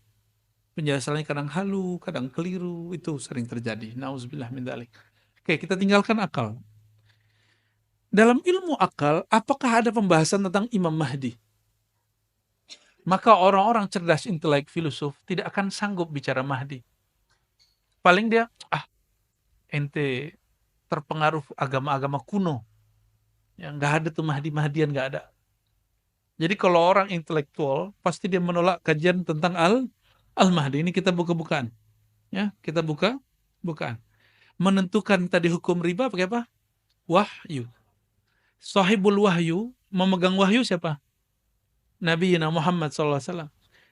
Penjelasannya kadang halu, kadang keliru, itu sering terjadi. Nauzubillah min dzalik. Oke, kita tinggalkan akal. Dalam ilmu akal, apakah ada pembahasan tentang Imam Mahdi? Maka orang-orang cerdas, intelek, filosof tidak akan sanggup bicara Mahdi. Paling dia, ente terpengaruh agama-agama kuno. Yang nggak ada tuh Mahdi-Mahdian, nggak ada. Jadi kalau orang intelektual, pasti dia menolak kajian tentang Al-Mahdi. Ini kita buka-bukaan. Ya, kita bukaan. Menentukan tadi hukum riba pakai apa? Wahyu. Sahibul wahyu, memegang wahyu siapa? Nabi Muhammad SAW.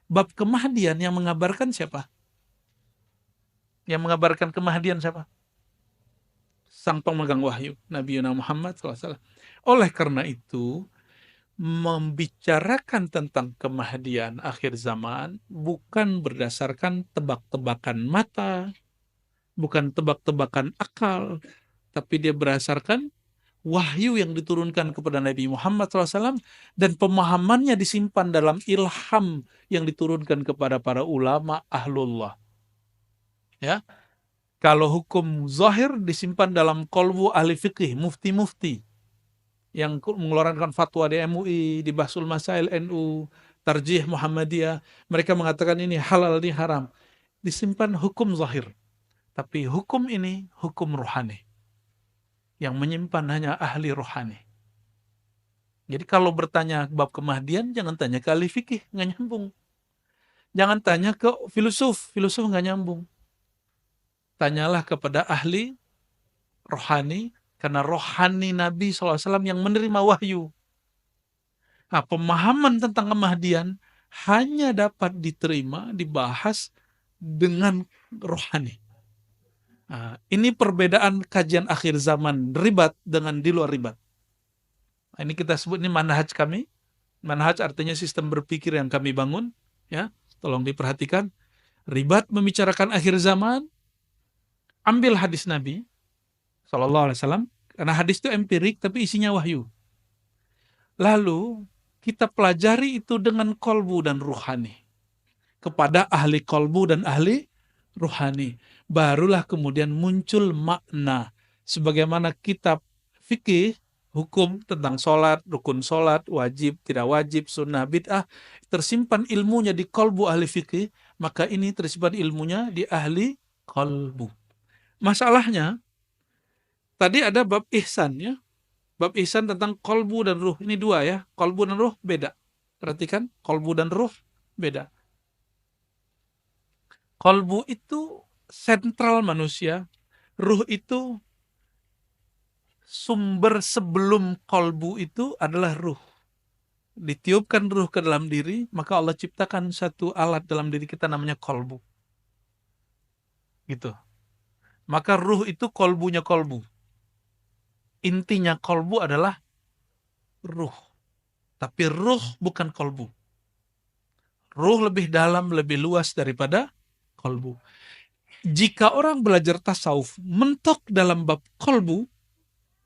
Bab kemahdian yang mengabarkan siapa? Yang mengabarkan kemahdian siapa? Sang pemegang wahyu, Nabi Muhammad SAW. Oleh karena itu, membicarakan tentang kemahdian akhir zaman bukan berdasarkan tebak-tebakan mata, bukan tebak-tebakan akal, tapi dia berdasarkan wahyu yang diturunkan kepada Nabi Muhammad SAW dan pemahamannya disimpan dalam ilham yang diturunkan kepada para ulama ahlullah. Ya, kalau hukum zahir disimpan dalam kolbu ahli fikih, mufti-mufti yang mengeluarkan fatwa di MUI, di Bahsul Masail NU, Tarjih Muhammadiyah, mereka mengatakan ini halal, ini haram. Disimpan hukum zahir. Tapi hukum ini hukum rohani. Yang menyimpan hanya ahli rohani. Jadi kalau bertanya bab kemahdian, jangan tanya ke ahli fikih, nggak nyambung. Jangan tanya ke filosof nggak nyambung. Tanyalah kepada ahli rohani, karena rohani Nabi SAW yang menerima wahyu. Nah, pemahaman tentang kemahdian hanya dapat diterima, dibahas dengan rohani. Nah, ini perbedaan kajian akhir zaman ribat dengan di luar ribat. Nah, ini kita sebut ini manhaj kami. Manhaj artinya sistem berpikir yang kami bangun. Ya, tolong diperhatikan. Ribat membicarakan akhir zaman. Ambil hadis Nabi SAW. Karena hadis itu empirik tapi isinya wahyu. Lalu kita pelajari itu dengan kolbu dan ruhani. Kepada ahli kolbu dan ahli ruhani. Barulah kemudian muncul makna. Sebagaimana kitab fikih, hukum tentang sholat, rukun sholat, wajib, tidak wajib, sunnah, bid'ah, tersimpan ilmunya di kolbu ahli fikih, maka ini tersimpan ilmunya di ahli kolbu. Masalahnya, tadi ada bab ihsan ya. Bab ihsan tentang kolbu dan ruh. Ini dua ya. Kolbu dan ruh beda. Perhatikan, kolbu dan ruh beda. Kolbu itu sentral manusia, ruh itu sumber sebelum kolbu itu adalah ruh. Ditiupkan ruh ke dalam diri, maka Allah ciptakan satu alat dalam diri kita namanya kolbu. Gitu. Maka ruh itu kolbunya kolbu. Intinya kolbu adalah ruh. Tapi ruh bukan kolbu. Ruh lebih dalam, lebih luas daripada kolbu. Jika orang belajar tasawuf mentok dalam bab kolbu,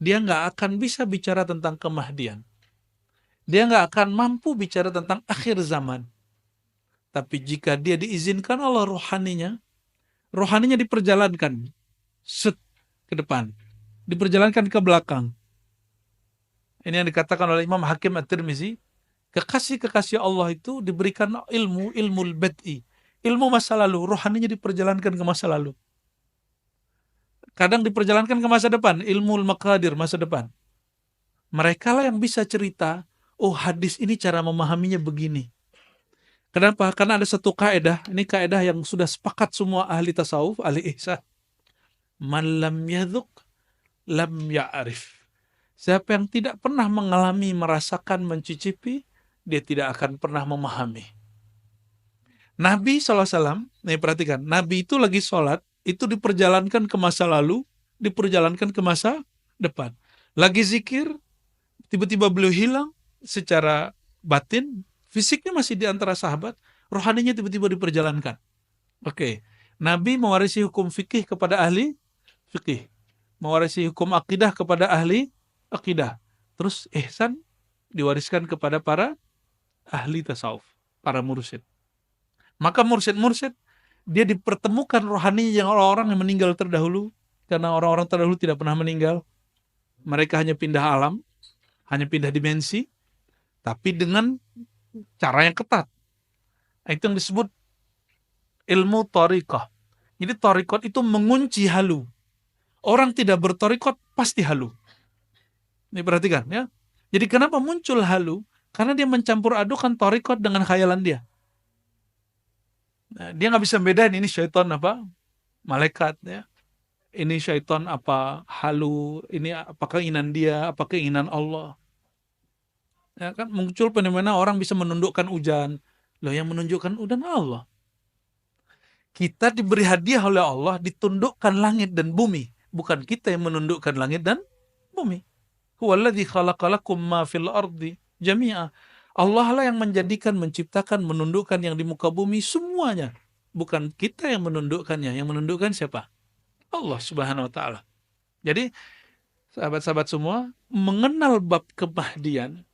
dia nggak akan bisa bicara tentang kemahdian. Dia nggak akan mampu bicara tentang akhir zaman. Tapi jika dia diizinkan Allah rohaninya diperjalankan set ke depan, diperjalankan ke belakang. Ini yang dikatakan oleh Imam Hakim At-Tirmizi, kekasih-kekasih Allah itu diberikan ilmu bad'i, ilmu masa lalu, rohaninya diperjalankan ke masa lalu. Kadang diperjalankan ke masa depan, ilmu maqadir masa depan. Mereka lah yang bisa cerita, oh hadis ini cara memahaminya begini. Kenapa? Karena ada satu kaidah, ini kaidah yang sudah sepakat semua ahli tasawuf, ahli ihsan. Man lam yadhuk, lam ya'rif. Siapa yang tidak pernah mengalami, merasakan, mencicipi, dia tidak akan pernah memahami. Nabi SAW, nih perhatikan, Nabi itu lagi sholat, itu diperjalankan ke masa lalu, diperjalankan ke masa depan. Lagi zikir, tiba-tiba beliau hilang secara batin, fisiknya masih di antara sahabat, rohaninya tiba-tiba diperjalankan. Oke, Nabi mewarisi hukum fikih kepada ahli fikih, mewarisi hukum akidah kepada ahli akidah. Terus ihsan diwariskan kepada para ahli tasawuf, para mursyid. Maka mursyid-mursyid dia dipertemukan rohaninya dengan orang-orang yang meninggal terdahulu, karena orang-orang terdahulu tidak pernah meninggal. Mereka hanya pindah alam, hanya pindah dimensi, tapi dengan cara yang ketat. Itu yang disebut ilmu thariqah. Jadi thariqat itu mengunci halu. Orang tidak berthariqat pasti halu. Ini perhatikan ya. Jadi kenapa muncul halu? Karena dia mencampur adukan thariqat dengan khayalan dia. Nah, dia nggak bisa bedain ini syaitan apa malaikat ya. Ini syaitan apa halu, ini apa keinginan dia, apa keinginan Allah. Ya kan muncul fenomena orang bisa menundukkan hujan. Loh yang menunjukkan hujan Allah. Kita diberi hadiah oleh Allah ditundukkan langit dan bumi, bukan kita yang menundukkan langit dan bumi. Huwallazi khalaqalakum ma fil ardi jami'a. Allah lah yang menjadikan, menciptakan, menundukkan yang di muka bumi semuanya. Bukan kita yang menundukkannya. Yang menundukkan siapa? Allah Subhanahu wa taala. Jadi sahabat-sahabat semua, mengenal bab kemahdian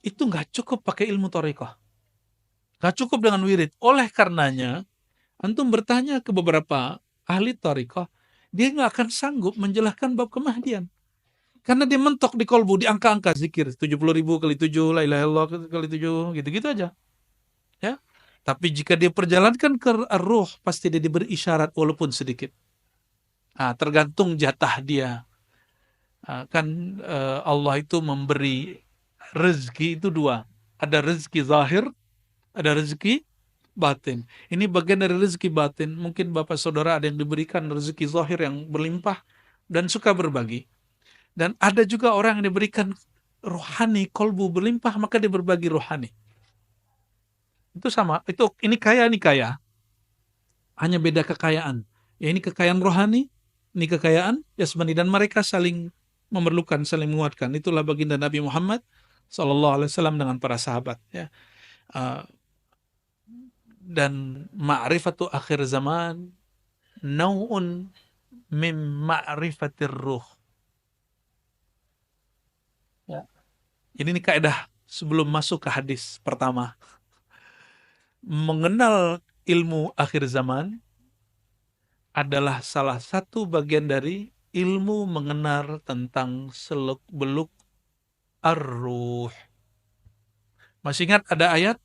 itu nggak cukup pakai ilmu thariqah. Nggak cukup dengan wirid. Oleh karenanya, antum bertanya ke beberapa ahli thariqah, dia nggak akan sanggup menjelaskan bab kemahdian. Karena dia mentok di kolbu, di angka-angka zikir 70.000 kali 7, la ilaha illallah kali 7, gitu-gitu aja. Ya. Tapi jika dia perjalankan ke ruh, pasti dia diberi isyarat walaupun sedikit. Nah, tergantung jatah dia. Allah itu memberi rezeki itu dua. Ada rezeki zahir, ada rezeki batin. Ini bagian dari rezeki batin. Mungkin bapak saudara ada yang diberikan rezeki zahir yang berlimpah dan suka berbagi. Dan ada juga orang yang diberikan rohani, kolbu berlimpah, maka dia berbagi rohani. Itu sama. Ini kaya. Hanya beda kekayaan. Ya ini kekayaan rohani, ini kekayaan jasmani, dan mereka saling memerlukan, saling menguatkan. Itulah baginda Nabi Muhammad SAW dengan para sahabat. Ya. Dan ma'rifatu akhir zaman nau'un min ma'rifatir ruh. Ya. Jadi ini kaidah sebelum masuk ke hadis pertama. Mengenal ilmu akhir zaman adalah salah satu bagian dari ilmu mengenal tentang seluk-beluk ar-ruh. Masih ingat ada ayat?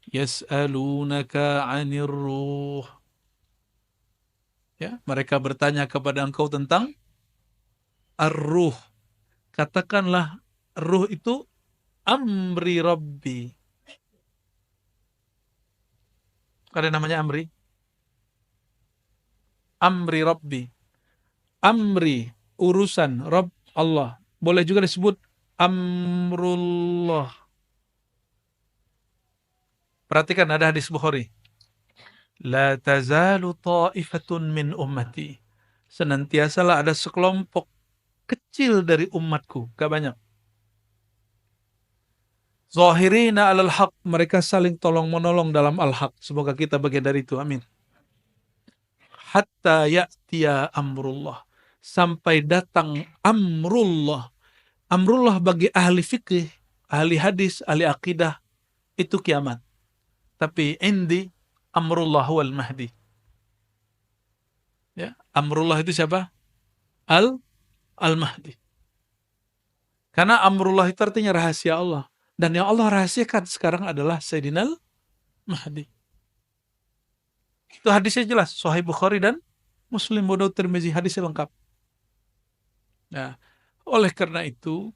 Yas'alunaka 'anir ruh. Ya, mereka bertanya kepada engkau tentang ar-ruh. Katakanlah ruh itu amri Rabbi. Ada namanya amri? amri Rabbi. Amri, urusan Rabb Allah. Boleh juga disebut amrullah. Perhatikan ada hadis Bukhari. La tazalu ta'ifatun min ummati. Senantiasalah ada sekelompok kecil dari umatku, gak banyak. Zahirina alal haq, mereka saling tolong menolong dalam al-haq. Semoga kita bagian dari itu, amin. Hatta ya'tiya amrullah, sampai datang amrullah. Amrullah bagi ahli fikih, ahli hadis, ahli akidah, itu kiamat. Tapi indi amrullah wal mahdi. Ya, amrullah itu siapa? Al-Mahdi. Karena amrullah itu artinya rahasia Allah. Dan yang Allah rahasiakan sekarang adalah Sayyidina Al-Mahdi. Itu hadisnya jelas. Sahih Bukhari dan Muslim, Abu Daud, Tirmizi, hadisnya lengkap. Nah, oleh karena itu,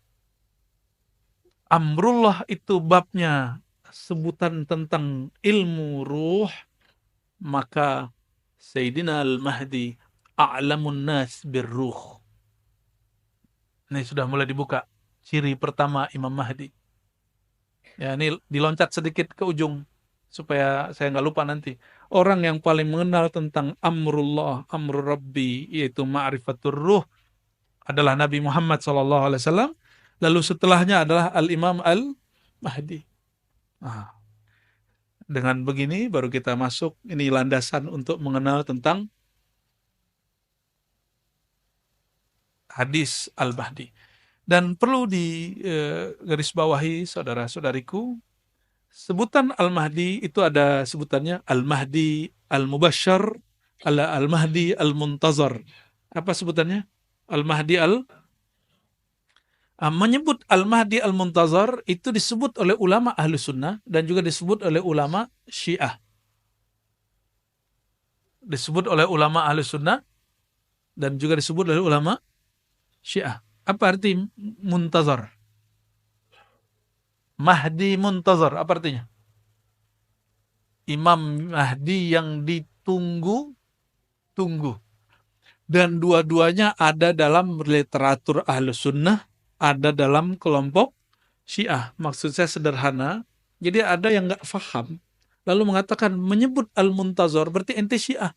amrullah itu babnya sebutan tentang ilmu ruh, maka Sayyidina Al-Mahdi a'lamun nas birruh. Ini sudah mulai dibuka. Ciri pertama Imam Mahdi. Ya, ini diloncat sedikit ke ujung supaya saya nggak lupa nanti. Orang yang paling mengenal tentang amrullah, amrul Rabbi, yaitu ma'rifatur ruh, adalah Nabi Muhammad SAW. Lalu setelahnya adalah Al-Imam Al-Mahdi. Nah, dengan begini baru kita masuk, ini landasan untuk mengenal tentang hadis Al-Mahdi. Dan perlu digarisbawahi saudara-saudariku, sebutan Al-Mahdi itu ada sebutannya Al-Mahdi Al-Mubasyar, Al-Mahdi Al-Muntazar. Apa sebutannya? Al-Mahdi menyebut Al-Mahdi Al-Muntazar itu disebut oleh ulama Ahlu Sunnah dan juga disebut oleh ulama Syiah. Disebut oleh ulama Ahlu Sunnah dan juga disebut oleh ulama Syiah. Apa arti Muntazar? Mahdi Muntazar, apa artinya? Imam Mahdi yang ditunggu-tunggu. Dan dua-duanya ada dalam literatur Ahlus Sunnah, ada dalam kelompok Syiah. Maksud saya sederhana, jadi ada yang nggak faham, lalu mengatakan menyebut Al-Muntazar berarti ente Syiah.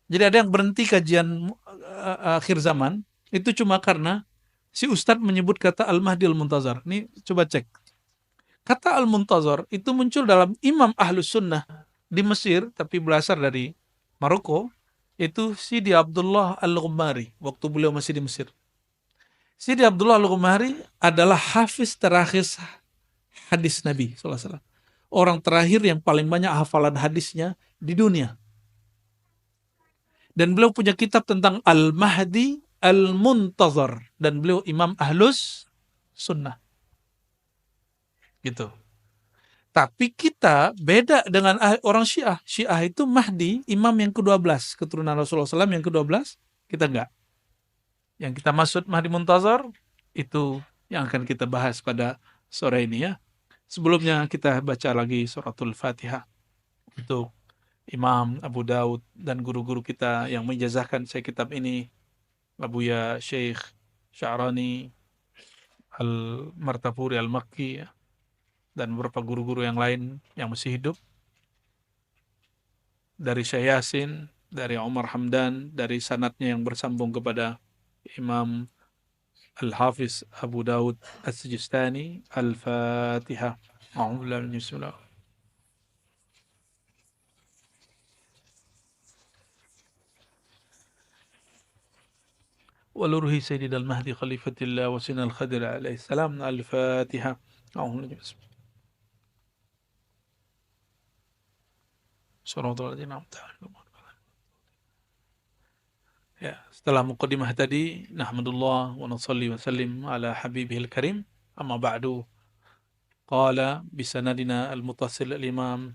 Jadi ada yang berhenti kajian akhir zaman, itu cuma karena si Ustadz menyebut kata Al-Mahdi Al-Muntazar. Ini coba cek. Kata Al-Muntazar itu muncul dalam Imam Ahlus Sunnah di Mesir, tapi berasal dari Maroko, itu Sidi Abdullah Al-Ghumari, waktu beliau masih di Mesir. Sidi Abdullah Al-Ghumari adalah hafiz terakhir hadis Nabi SAW. Orang terakhir yang paling banyak hafalan hadisnya di dunia. Dan beliau punya kitab tentang Al-Mahdi Al-Muntazar. Dan beliau Imam Ahlus Sunnah. Gitu. Tapi kita beda dengan orang Syiah. Syiah itu Mahdi, imam yang ke-12. Keturunan Rasulullah SAW yang ke-12. Kita enggak. Yang kita maksud Mahdi Muntazar, itu yang akan kita bahas pada sore ini ya. Sebelumnya kita baca lagi suratul Fatihah. Untuk Imam Abu Daud dan guru-guru kita yang menjazahkan saya kitab ini, Abuya Syekh Sya'rani Al-Martapuri Al-Makki, dan beberapa guru-guru yang lain yang masih hidup, dari Syekh Yasin, dari Umar Hamdan, dari sanadnya yang bersambung kepada Imam Al-Hafiz Abu Daud As-Sijistani. Al-Fatihah. Bismillah. ولروه سيدنا المهدي خليفة الله وسيدنا الخضر عليه السلام. الفاتحة. Ya, setelah muqaddimah tadi, nahmadullah wa nusalli wa sallim ala habibihil karim. Amma ba'du. Qala bisanadina al-muttasil al-imam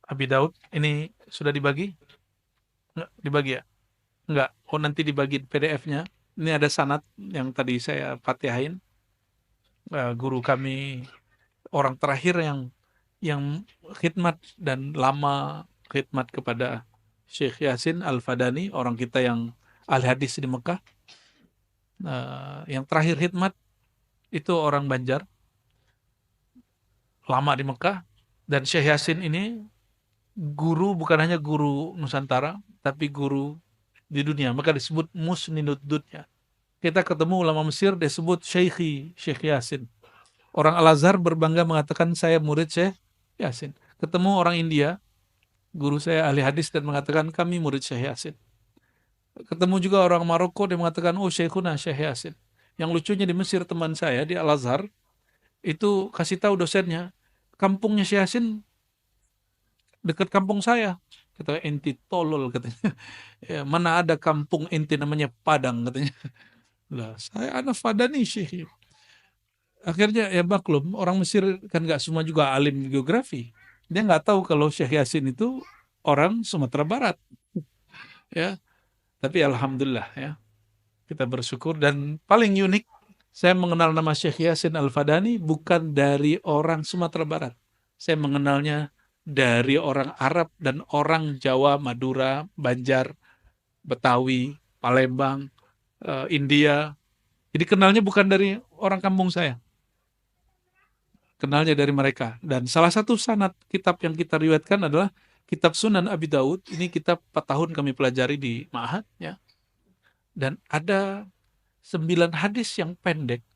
Abi Daud. Ini sudah dibagi? Enggak dibagi ya? Enggak. Oh, nanti dibagi PDF-nya. Ini ada sanad yang tadi saya fatihain. Guru kami, orang terakhir yang khidmat dan lama khidmat kepada Syekh Yasin Al-Fadani, orang kita yang ahli hadis di Mekah. Yang terakhir khidmat itu orang Banjar, lama di Mekah. Dan Syekh Yasin ini guru, bukan hanya guru Nusantara, tapi guru di dunia. Maka disebut musninud dunya. Kita ketemu ulama Mesir, disebut Syekh Yasin. Orang Al-Azhar berbangga mengatakan saya murid Syekh Yasin. Ketemu orang India, guru saya ahli hadis, dan mengatakan kami murid Syekh Yasin. Ketemu juga orang Maroko, dia mengatakan oh Syekhuna Syekh Yasin. Yang lucunya di Mesir, teman saya di Al-Azhar itu kasih tahu dosennya, kampungnya Syekh Yasin dekat kampung saya. Kata enti tolol katanya. Ya, mana ada kampung enti namanya Padang katanya. Lah, saya anak Fadani Syekh. Akhirnya ya maklum, orang Mesir kan nggak semua juga alim geografi. Dia nggak tahu kalau Syekh Yasin itu orang Sumatera Barat. Ya, tapi alhamdulillah ya, kita bersyukur. Dan paling unik, saya mengenal nama Syekh Yasin Al-Fadani bukan dari orang Sumatera Barat. Saya mengenalnya dari orang Arab dan orang Jawa, Madura, Banjar, Betawi, Palembang, India. Jadi kenalnya bukan dari orang kampung saya. Kenalnya dari mereka. Dan salah satu sanad kitab yang kita riwayatkan adalah kitab Sunan Abi Daud. Ini kitab 4 tahun kami pelajari di Ma'had ya. Dan ada 9 hadis yang pendek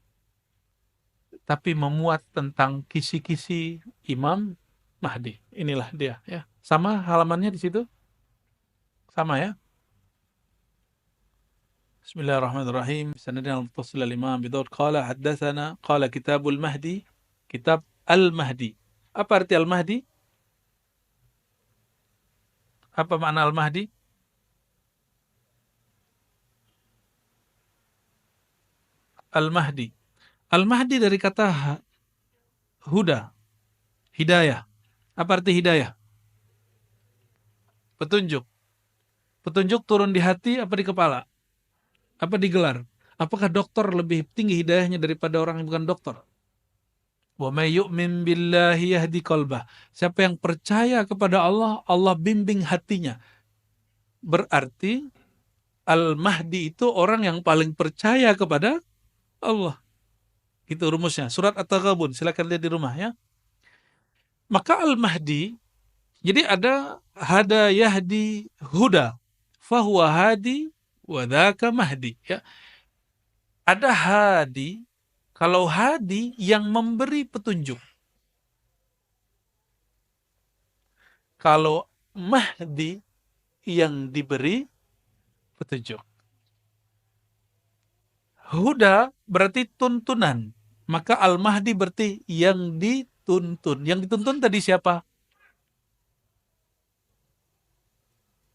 tapi memuat tentang kisi-kisi Imam Mahdi. Inilah dia ya. Sama halamannya di situ? Sama ya? Bismillahirrahmanirrahim. Sanadina al-muttasil al-Imam Abi Daud qala haddatsana qala kitabul Mahdi, kitab Al-Mahdi. Apa arti Al-Mahdi? Apa makna Al-Mahdi? Al-Mahdi. Al-Mahdi dari kata huda, hidayah. Apa arti hidayah? Petunjuk. Petunjuk turun di hati apa di kepala? Apa di gelar? Apakah dokter lebih tinggi hidayahnya daripada orang yang bukan dokter? Wa may yu'min billahi yahdi qalbah. Siapa yang percaya kepada Allah, Allah bimbing hatinya. Berarti Al-Mahdi itu orang yang paling percaya kepada Allah. Itu rumusnya. Surat At-Taghabun, silakan lihat di rumah ya. Maka Al-Mahdi, jadi ada hada yahdi huda, fahuwa hadi wa dzaka mahdi ya. Ada hadi, kalau hadi yang memberi petunjuk. Kalau Mahdi yang diberi petunjuk. Huda berarti tuntunan. Maka Al-Mahdi berarti yang dituntun. Yang dituntun tadi siapa?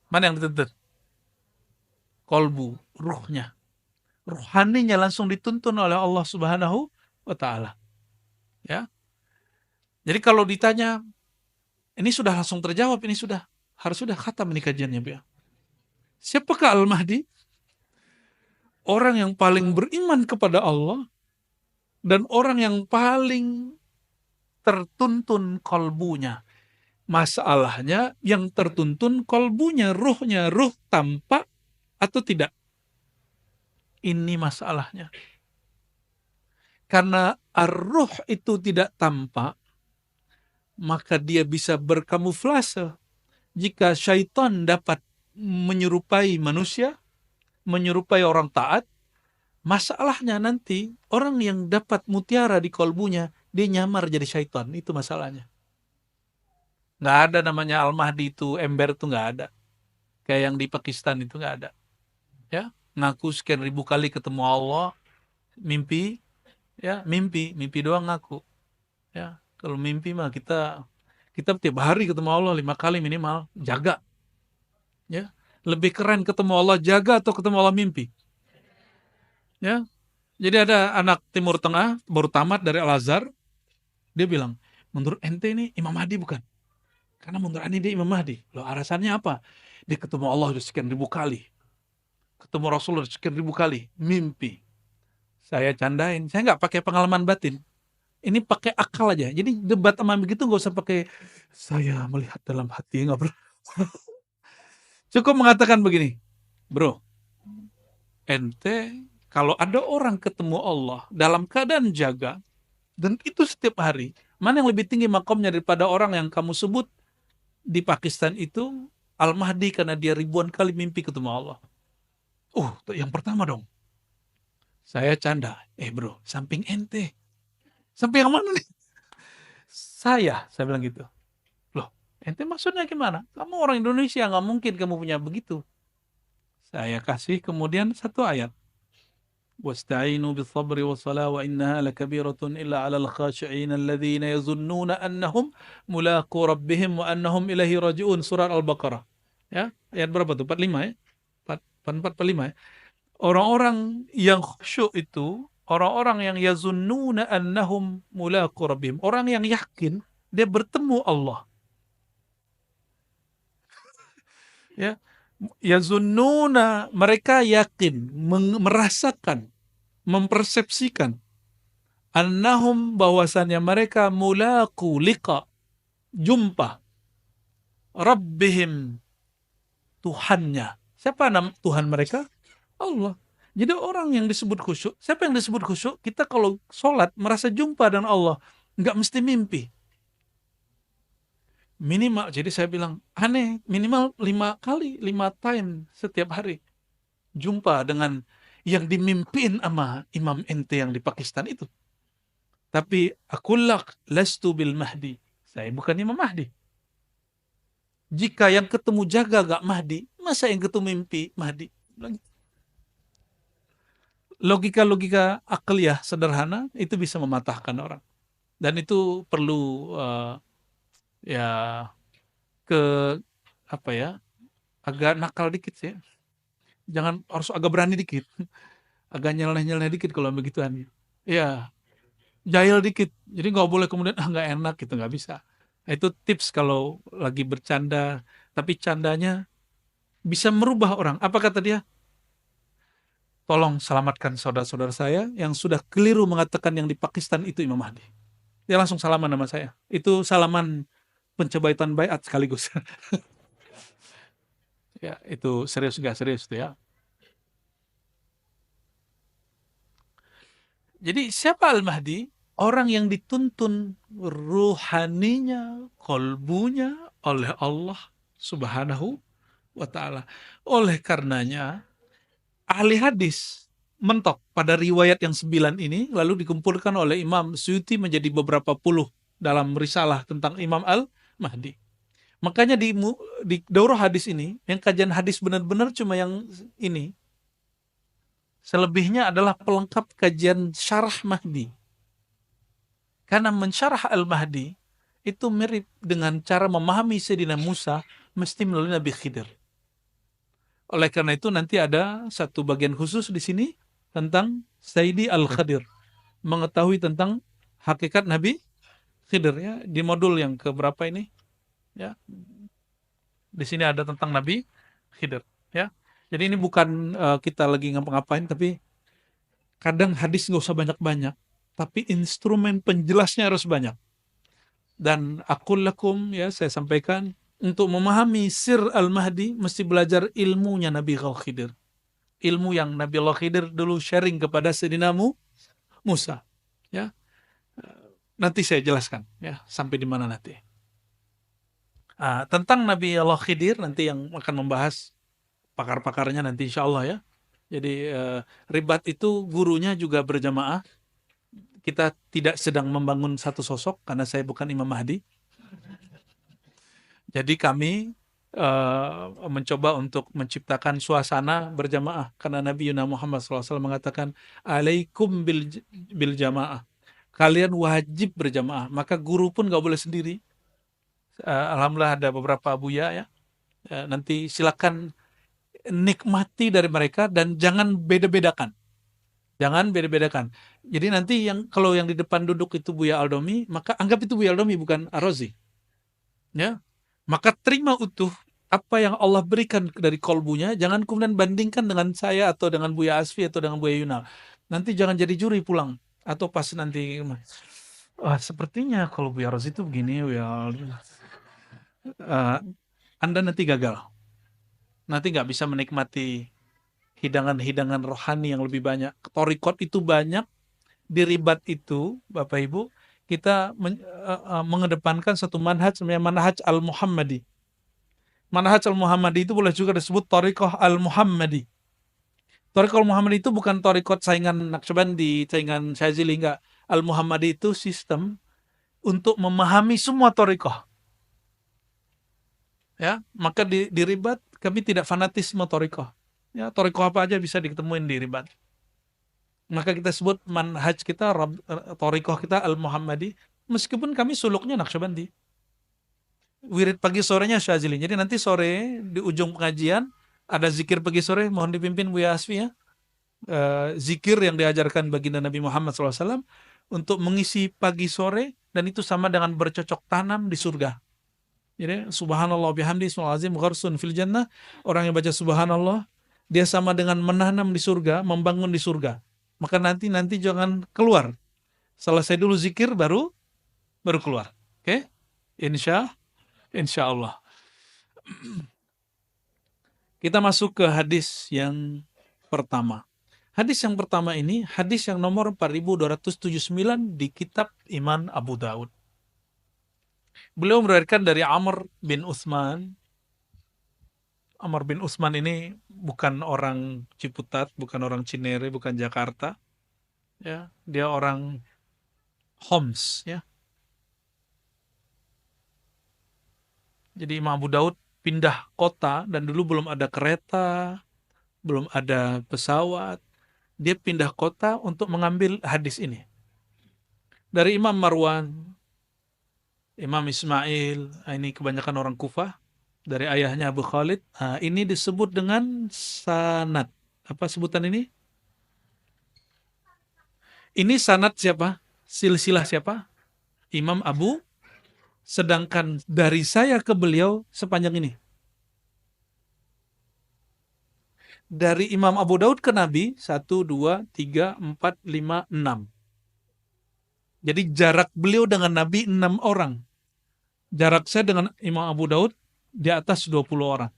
Mana yang dituntun? Kolbu, ruhnya. Ruhaninya langsung dituntun oleh Allah Subhanahu wa Ta'ala. Ya. Jadi kalau ditanya, ini sudah langsung terjawab, ini harus sudah khatam ini kajiannya, ya. Siapakah Al-Mahdi? Orang yang paling beriman kepada Allah dan orang yang paling tertuntun kolbunya. Masalahnya yang tertuntun kolbunya, ruhnya, ruh tampak atau tidak? Ini masalahnya. Karena ar-ruh itu tidak tampak, maka dia bisa berkamuflase. Jika syaitan dapat menyerupai manusia, menyerupai orang taat, masalahnya nanti orang yang dapat mutiara di kolbunya, dia nyamar jadi syaitan. Itu masalahnya. Nggak ada namanya Al-Mahdi itu, ember itu nggak ada. Kayak yang di Pakistan itu nggak ada. Ya, ngaku sekian ribu kali ketemu Allah, mimpi, ya mimpi doang ngaku. Ya, kalau mimpi mah kita tiap hari ketemu Allah 5 kali minimal, jaga. Ya, lebih keren ketemu Allah jaga atau ketemu Allah mimpi. Ya, jadi ada anak Timur Tengah baru tamat dari Al-Azhar, dia bilang, menurut ente ini Imam Mahdi bukan? Karena menurut ente dia Imam Mahdi. Loh, alasannya apa? Dia ketemu Allah udah sekian ribu kali, ketemu Rasulullah sekian ribu kali, mimpi. Saya candain, saya nggak pakai pengalaman batin. Ini pakai akal aja. Jadi debat sama begitu nggak usah pakai saya melihat dalam hati, nggak perlu. Cukup mengatakan begini, "Bro, ente kalau ada orang ketemu Allah dalam keadaan jaga, dan itu setiap hari, mana yang lebih tinggi makomnya daripada orang yang kamu sebut di Pakistan itu Al-Mahdi karena dia ribuan kali mimpi ketemu Allah?" Yang pertama dong. Saya canda, bro, samping ente. Samping yang mana nih? Saya bilang gitu. Loh, ente maksudnya gimana? Kamu orang Indonesia, nggak mungkin kamu punya begitu. Saya kasih kemudian satu ayat. "Wasta'inu bis-sabri was-salah wa innaha lakabiratun illa 'alal khashi'in alladhina yazunnuna annahum mulaqu rabbihim wa annahum ilaihi raji'un." Surat Al-Baqarah. Ya, ayat berapa tuh? 45 ya? 44 45 ya? Orang-orang yang khusyuk itu, orang-orang yang yazunnuna annahum mulaqu rabbihim, orang yang yakin dia bertemu Allah. Ya, yazunnuna, mereka yakin, merasakan, mempersepsikan, annahum, bahwasannya mereka mulaqu, liqa, jumpa, rabbihim, Tuhannya. Siapa nama Tuhan mereka? Allah. Jadi orang yang disebut khusyuk, siapa yang disebut khusyuk? Kita kalau sholat merasa jumpa dengan Allah, nggak mesti mimpi. Minimal, jadi saya bilang aneh, minimal 5 kali, 5 time setiap hari jumpa dengan yang dimimpin sama Imam ente yang di Pakistan itu. Tapi akullak lastu bil Mahdi. Saya bukan Imam Mahdi. Jika yang ketemu jaga gak Mahdi, masa yang ketemu mimpi Mahdi? Logika-logika akliyah sederhana itu bisa mematahkan orang. Dan itu perlu ya ke apa ya, agak nakal dikit sih. Jangan, harus agak berani dikit. Agak nyeleneh-nyeleneh dikit kalau begituan. Iya, jahil dikit. Jadi nggak boleh kemudian nggak enak gitu, nggak bisa. Nah, itu tips kalau lagi bercanda, tapi candanya bisa merubah orang. Apa kata dia? Tolong selamatkan saudara-saudara saya yang sudah keliru mengatakan yang di Pakistan itu Imam Mahdi. Dia langsung salaman sama saya. Itu salaman pencobaitan baiat sekaligus. Ya, itu serius gak serius tuh ya. Jadi siapa Al-Mahdi? Orang yang dituntun ruhaninya, kolbunya oleh Allah Subhanahu wa ta'ala. Oleh karenanya, ahli hadis mentok pada riwayat yang 9 ini, lalu dikumpulkan oleh Imam Suyuti menjadi beberapa puluh dalam risalah tentang Imam Al-Mahdi. Makanya di daurah hadis ini, yang kajian hadis benar-benar cuma yang ini. Selebihnya adalah pelengkap kajian syarah Mahdi. Karena mensyarah Al-Mahdi itu mirip dengan cara memahami Sayyidina Musa mesti melalui Nabi Khidir. Oleh karena itu nanti ada satu bagian khusus di sini tentang Sayyidi Al-Khadir, mengetahui tentang hakikat Nabi Khidir ya, di modul yang keberapa ini ya. Di sini ada tentang Nabi Khidir ya. Jadi ini bukan kita lagi ngapa-ngapain, tapi kadang hadis nggak usah banyak-banyak, tapi instrumen penjelasnya harus banyak. Dan akul lakum ya, saya sampaikan, untuk memahami sir Al-Mahdi mesti belajar ilmunya Nabi Khidir. Ilmu yang Nabi Allah Khidir dulu sharing kepada Sayyidina Musa. Ya, nanti saya jelaskan ya sampai di mana nanti. Tentang Nabi Allah Khidir nanti yang akan membahas pakar-pakarnya nanti insya Allah ya. Jadi ribat itu gurunya juga berjamaah. Kita tidak sedang membangun satu sosok karena saya bukan Imam Mahdi. Jadi kami mencoba untuk menciptakan suasana berjamaah karena Nabi Muhammad SAW mengatakan alaikum bil jamaah, kalian wajib berjamaah, maka guru pun nggak boleh sendiri. Alhamdulillah ada beberapa buya ya. Nanti silakan nikmati dari mereka dan jangan beda-bedakan. Jangan beda-bedakan. Jadi nanti kalau yang di depan duduk itu Buya Aldomi, maka anggap itu Buya Aldomi bukan Ar-Razi. Ya. Maka terima utuh apa yang Allah berikan dari kolbunya, jangan kemudian bandingkan dengan saya atau dengan Buya Asfi atau dengan Buya Yunal. Nanti jangan jadi juri pulang. Atau pas nanti, sepertinya kalau Buya Razi itu begini, ya. Anda nanti gagal. Nanti nggak bisa menikmati hidangan-hidangan rohani yang lebih banyak. Thariqat itu banyak, di ribat itu, Bapak Ibu, kita mengedepankan satu manhaj namanya manhaj al-Muhammadi. Manhaj al-Muhammadi itu boleh juga disebut Thariqah al-Muhammadi. Thariqah al-Muhammadi itu bukan thariqat saingan Naqsyabandi, saingan Syazili, enggak. Al-Muhammadi itu sistem untuk memahami semua thariqah. Ya, maka di ribat kami tidak fanatisme thariqah. Ya, thariqah apa aja bisa ditemuin di ribat. Maka kita sebut manhaj kita, thariqah kita al-Muhammadi, meskipun kami suluknya Naqsyabandi. Wirid pagi sorenya Syazili. Jadi nanti sore di ujung pengajian ada zikir pagi sore, mohon dipimpin Buya Asfi ya. Zikir yang diajarkan baginda Nabi Muhammad SAW untuk mengisi pagi sore, dan itu sama dengan bercocok tanam di surga. Jadi subhanallah bihamdi ismul azim gharsun fil jannah. Orang yang baca subhanallah, dia sama dengan menanam di surga, membangun di surga. Maka nanti jangan keluar. Selesai dulu zikir baru keluar. Oke? Insya Allah. Kita masuk ke hadis yang pertama. Hadis yang pertama ini, hadis yang nomor 4279 di kitab Iman Abu Daud. Beliau meriwayatkan dari Amr bin Utsman. Amr bin Utsman ini bukan orang Ciputat, bukan orang Cinere, bukan Jakarta. Ya, dia orang Homs, ya. Jadi Imam Abu Daud pindah kota, dan dulu belum ada kereta, belum ada pesawat. Dia pindah kota untuk mengambil hadis ini. Dari Imam Marwan, Imam Ismail, ini kebanyakan orang Kufah, dari ayahnya Abu Khalid. Ini disebut dengan sanad. Apa sebutan ini? Ini sanad siapa? Silsilah siapa? Imam Abu. Sedangkan dari saya ke beliau sepanjang ini. Dari Imam Abu Daud ke Nabi 1, 2, 3, 4, 5, 6. Jadi jarak beliau dengan Nabi 6 orang. Jarak saya dengan Imam Abu Daud di atas 20 orang.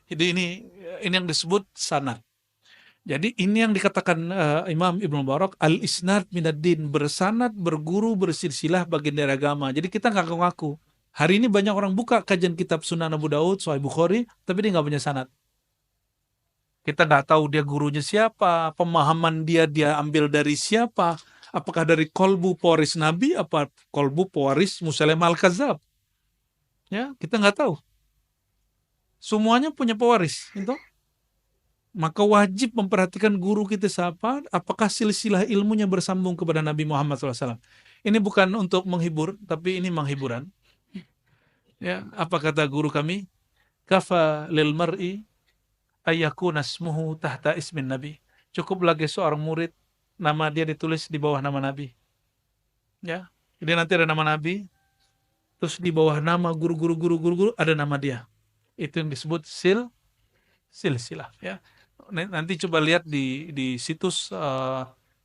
Jadi ini yang disebut sanad. Jadi ini yang dikatakan Imam Ibnu Mubarak, al-isnad minad-din, bersanad, berguru, bersilsilah bagian dari agama. Jadi kita nggak ngaku-ngaku. Hari ini banyak orang buka kajian kitab Sunan Abu Daud, Sahih Bukhari, tapi dia nggak punya sanad. Kita nggak tahu dia gurunya siapa, pemahaman dia ambil dari siapa, apakah dari kolbu pewaris Nabi, apa kolbu pewaris Musailamah al-Kadzdzab. Ya, kita nggak tahu. Semuanya punya pewaris, itu. Maka wajib memperhatikan guru kita siapa, apakah silsilah ilmunya bersambung kepada Nabi Muhammad SAW. Ini bukan untuk menghibur, tapi ini menghiburan. Ya, apa kata guru kami? Kafa lil mar'i ayyakuna ismuhu tahta ismin Nabi. Cukup lagi seorang murid, nama dia ditulis di bawah nama Nabi. Ya, jadi nanti ada nama Nabi, terus di bawah nama guru ada nama dia. Itu yang disebut silsilah. Ya, nanti coba lihat di situs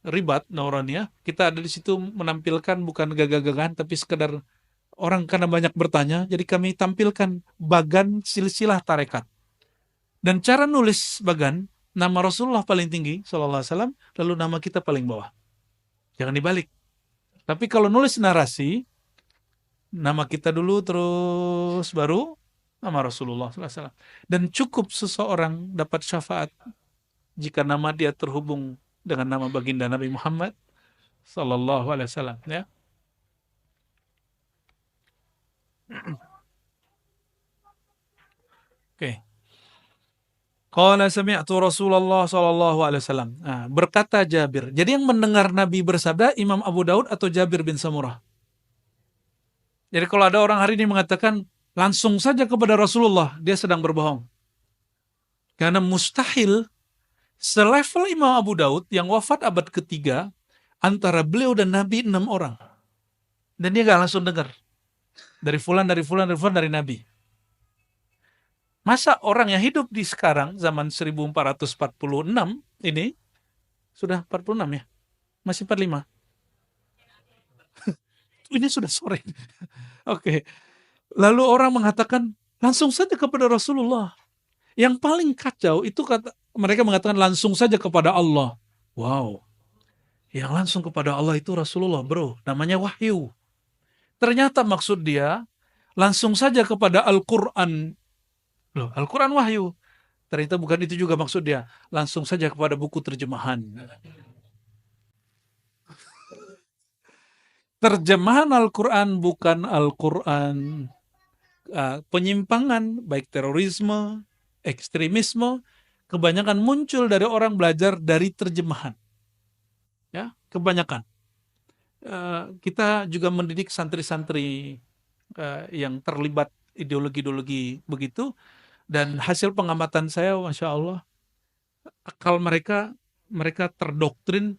Ribat Nauraniyah, kita ada di situ menampilkan bukan gagah-gagahan, tapi sekedar orang karena banyak bertanya, jadi kami tampilkan bagan silsilah tarekat. Dan cara nulis bagan, nama Rasulullah paling tinggi, sallallahu alaihi wasallam, lalu nama kita paling bawah. Jangan dibalik. Tapi kalau nulis narasi, nama kita dulu terus baru nama Rasulullah sallallahu alaihi wasallam. Dan cukup seseorang dapat syafaat jika nama dia terhubung dengan nama baginda Nabi Muhammad sallallahu alaihi wasallam, ya. Oke. Qala sami'tu Rasulullah sallallahu alaihi wasallam. Berkata Jabir. Jadi yang mendengar Nabi bersabda Imam Abu Daud atau Jabir bin Samurah? Jadi kalau ada orang hari ini mengatakan langsung saja kepada Rasulullah, dia sedang berbohong. Karena mustahil selevel Imam Abu Daud yang wafat abad ketiga, antara beliau dan Nabi 6 orang. Dan dia gak langsung dengar. Dari fulan, dari Nabi. Masa orang yang hidup di sekarang, zaman 1446 ini, sudah 46 ya? Masih 45? Ini sudah sore. Oke. Lalu orang mengatakan, langsung saja kepada Rasulullah. Yang paling kacau itu mereka mengatakan langsung saja kepada Allah. Wow. Yang langsung kepada Allah itu Rasulullah, bro. Namanya wahyu. Ternyata maksud dia langsung saja kepada Al-Quran. Loh, Al-Quran wahyu. Ternyata bukan itu juga maksud dia. Langsung saja kepada buku terjemahan. Terjemahan Al-Quran bukan Al-Quran. Penyimpangan, baik terorisme, ekstremisme, kebanyakan muncul dari orang belajar dari terjemahan. Ya, kebanyakan. Kita juga mendidik santri-santri yang terlibat ideologi-ideologi begitu, dan hasil pengamatan saya, Masya Allah, akal mereka terdoktrin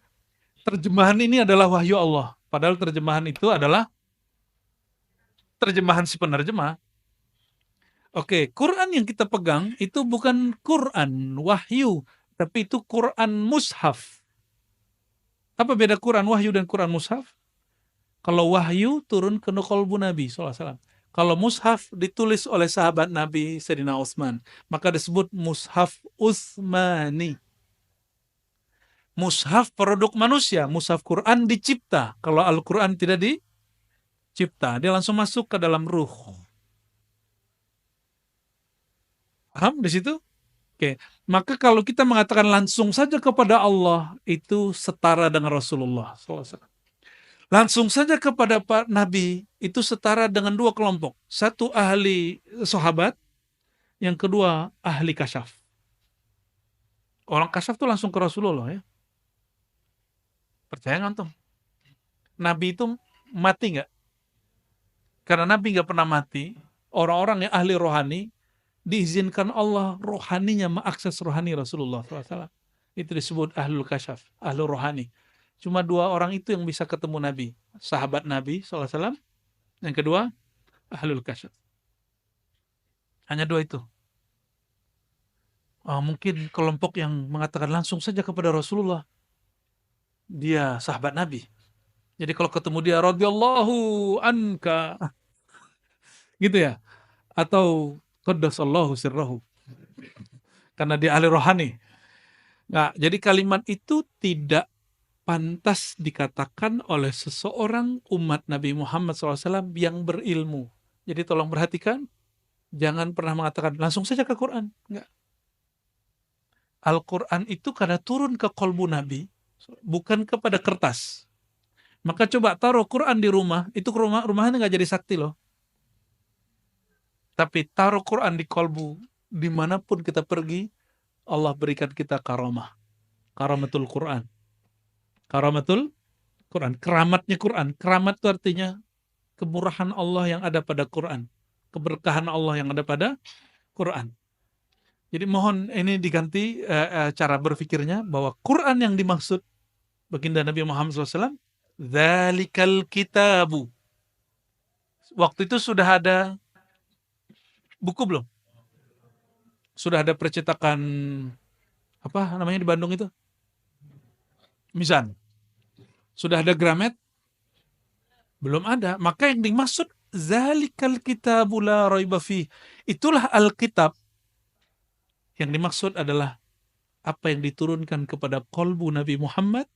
terjemahan ini adalah wahyu Allah. Padahal terjemahan itu adalah terjemahan si penerjemah. Oke, Quran yang kita pegang itu bukan Quran wahyu, tapi itu Quran mushaf. Apa beda Quran wahyu dan Quran mushaf? Kalau wahyu turun ke qalbu Nabi SAW. Kalau mushaf ditulis oleh sahabat Nabi Sayyidina Utsman, maka disebut mushaf Utsmani. Mushaf produk manusia, mushaf Quran dicipta. Kalau Al-Quran tidak dicipta, dia langsung masuk ke dalam ruh. Paham di situ? Oke, maka kalau kita mengatakan langsung saja kepada Allah, itu setara dengan Rasulullah SAW. Langsung saja kepada Pak Nabi, itu setara dengan dua kelompok. Satu ahli sahabat, yang kedua ahli kasyaf. Orang kasyaf itu langsung ke Rasulullah ya. Percaya nggak tuh? Nabi itu mati nggak? Karena Nabi nggak pernah mati. Orang-orang yang ahli rohani, diizinkan Allah rohaninya mengakses rohani Rasulullah SAW. Itu disebut ahlul kasyaf, ahlul rohani. Cuma dua orang itu yang bisa ketemu Nabi. Sahabat Nabi SAW. Yang kedua, ahlul kasyaf. Hanya dua itu. Mungkin kelompok yang mengatakan langsung saja kepada Rasulullah. Dia sahabat Nabi. Jadi kalau ketemu dia, radhiyallahu anka. Gitu ya. Atau qaddasallahu sirrahu. Karena dia ahli rohani. Nah, jadi kalimat itu tidak pantas dikatakan oleh seseorang umat Nabi Muhammad SAW yang berilmu. Jadi tolong perhatikan, jangan pernah mengatakan langsung saja ke Quran. Enggak. Al-Quran itu karena turun ke kolbu Nabi, bukan kepada kertas. Maka coba taruh Quran di rumah, itu rumahnya nggak jadi sakti loh. Tapi taruh Quran di kolbu, dimanapun kita pergi, Allah berikan kita karamah. Karamatul Quran. Karamatul Quran. Keramatnya Quran. Keramat itu artinya kemurahan Allah yang ada pada Quran. Keberkahan Allah yang ada pada Quran. Jadi mohon ini diganti cara berpikirnya bahwa Quran yang dimaksud baginda Nabi Muhammad SAW, Dzalikal kitabu. Waktu itu sudah ada buku belum? Sudah ada percetakan apa namanya di Bandung itu? Mizan. Sudah ada Gramet? Belum ada. Maka yang dimaksud Dzalikal kitabu la raiba fih. Itulah Alkitab. Yang dimaksud adalah apa yang diturunkan kepada qalbu Nabi Muhammad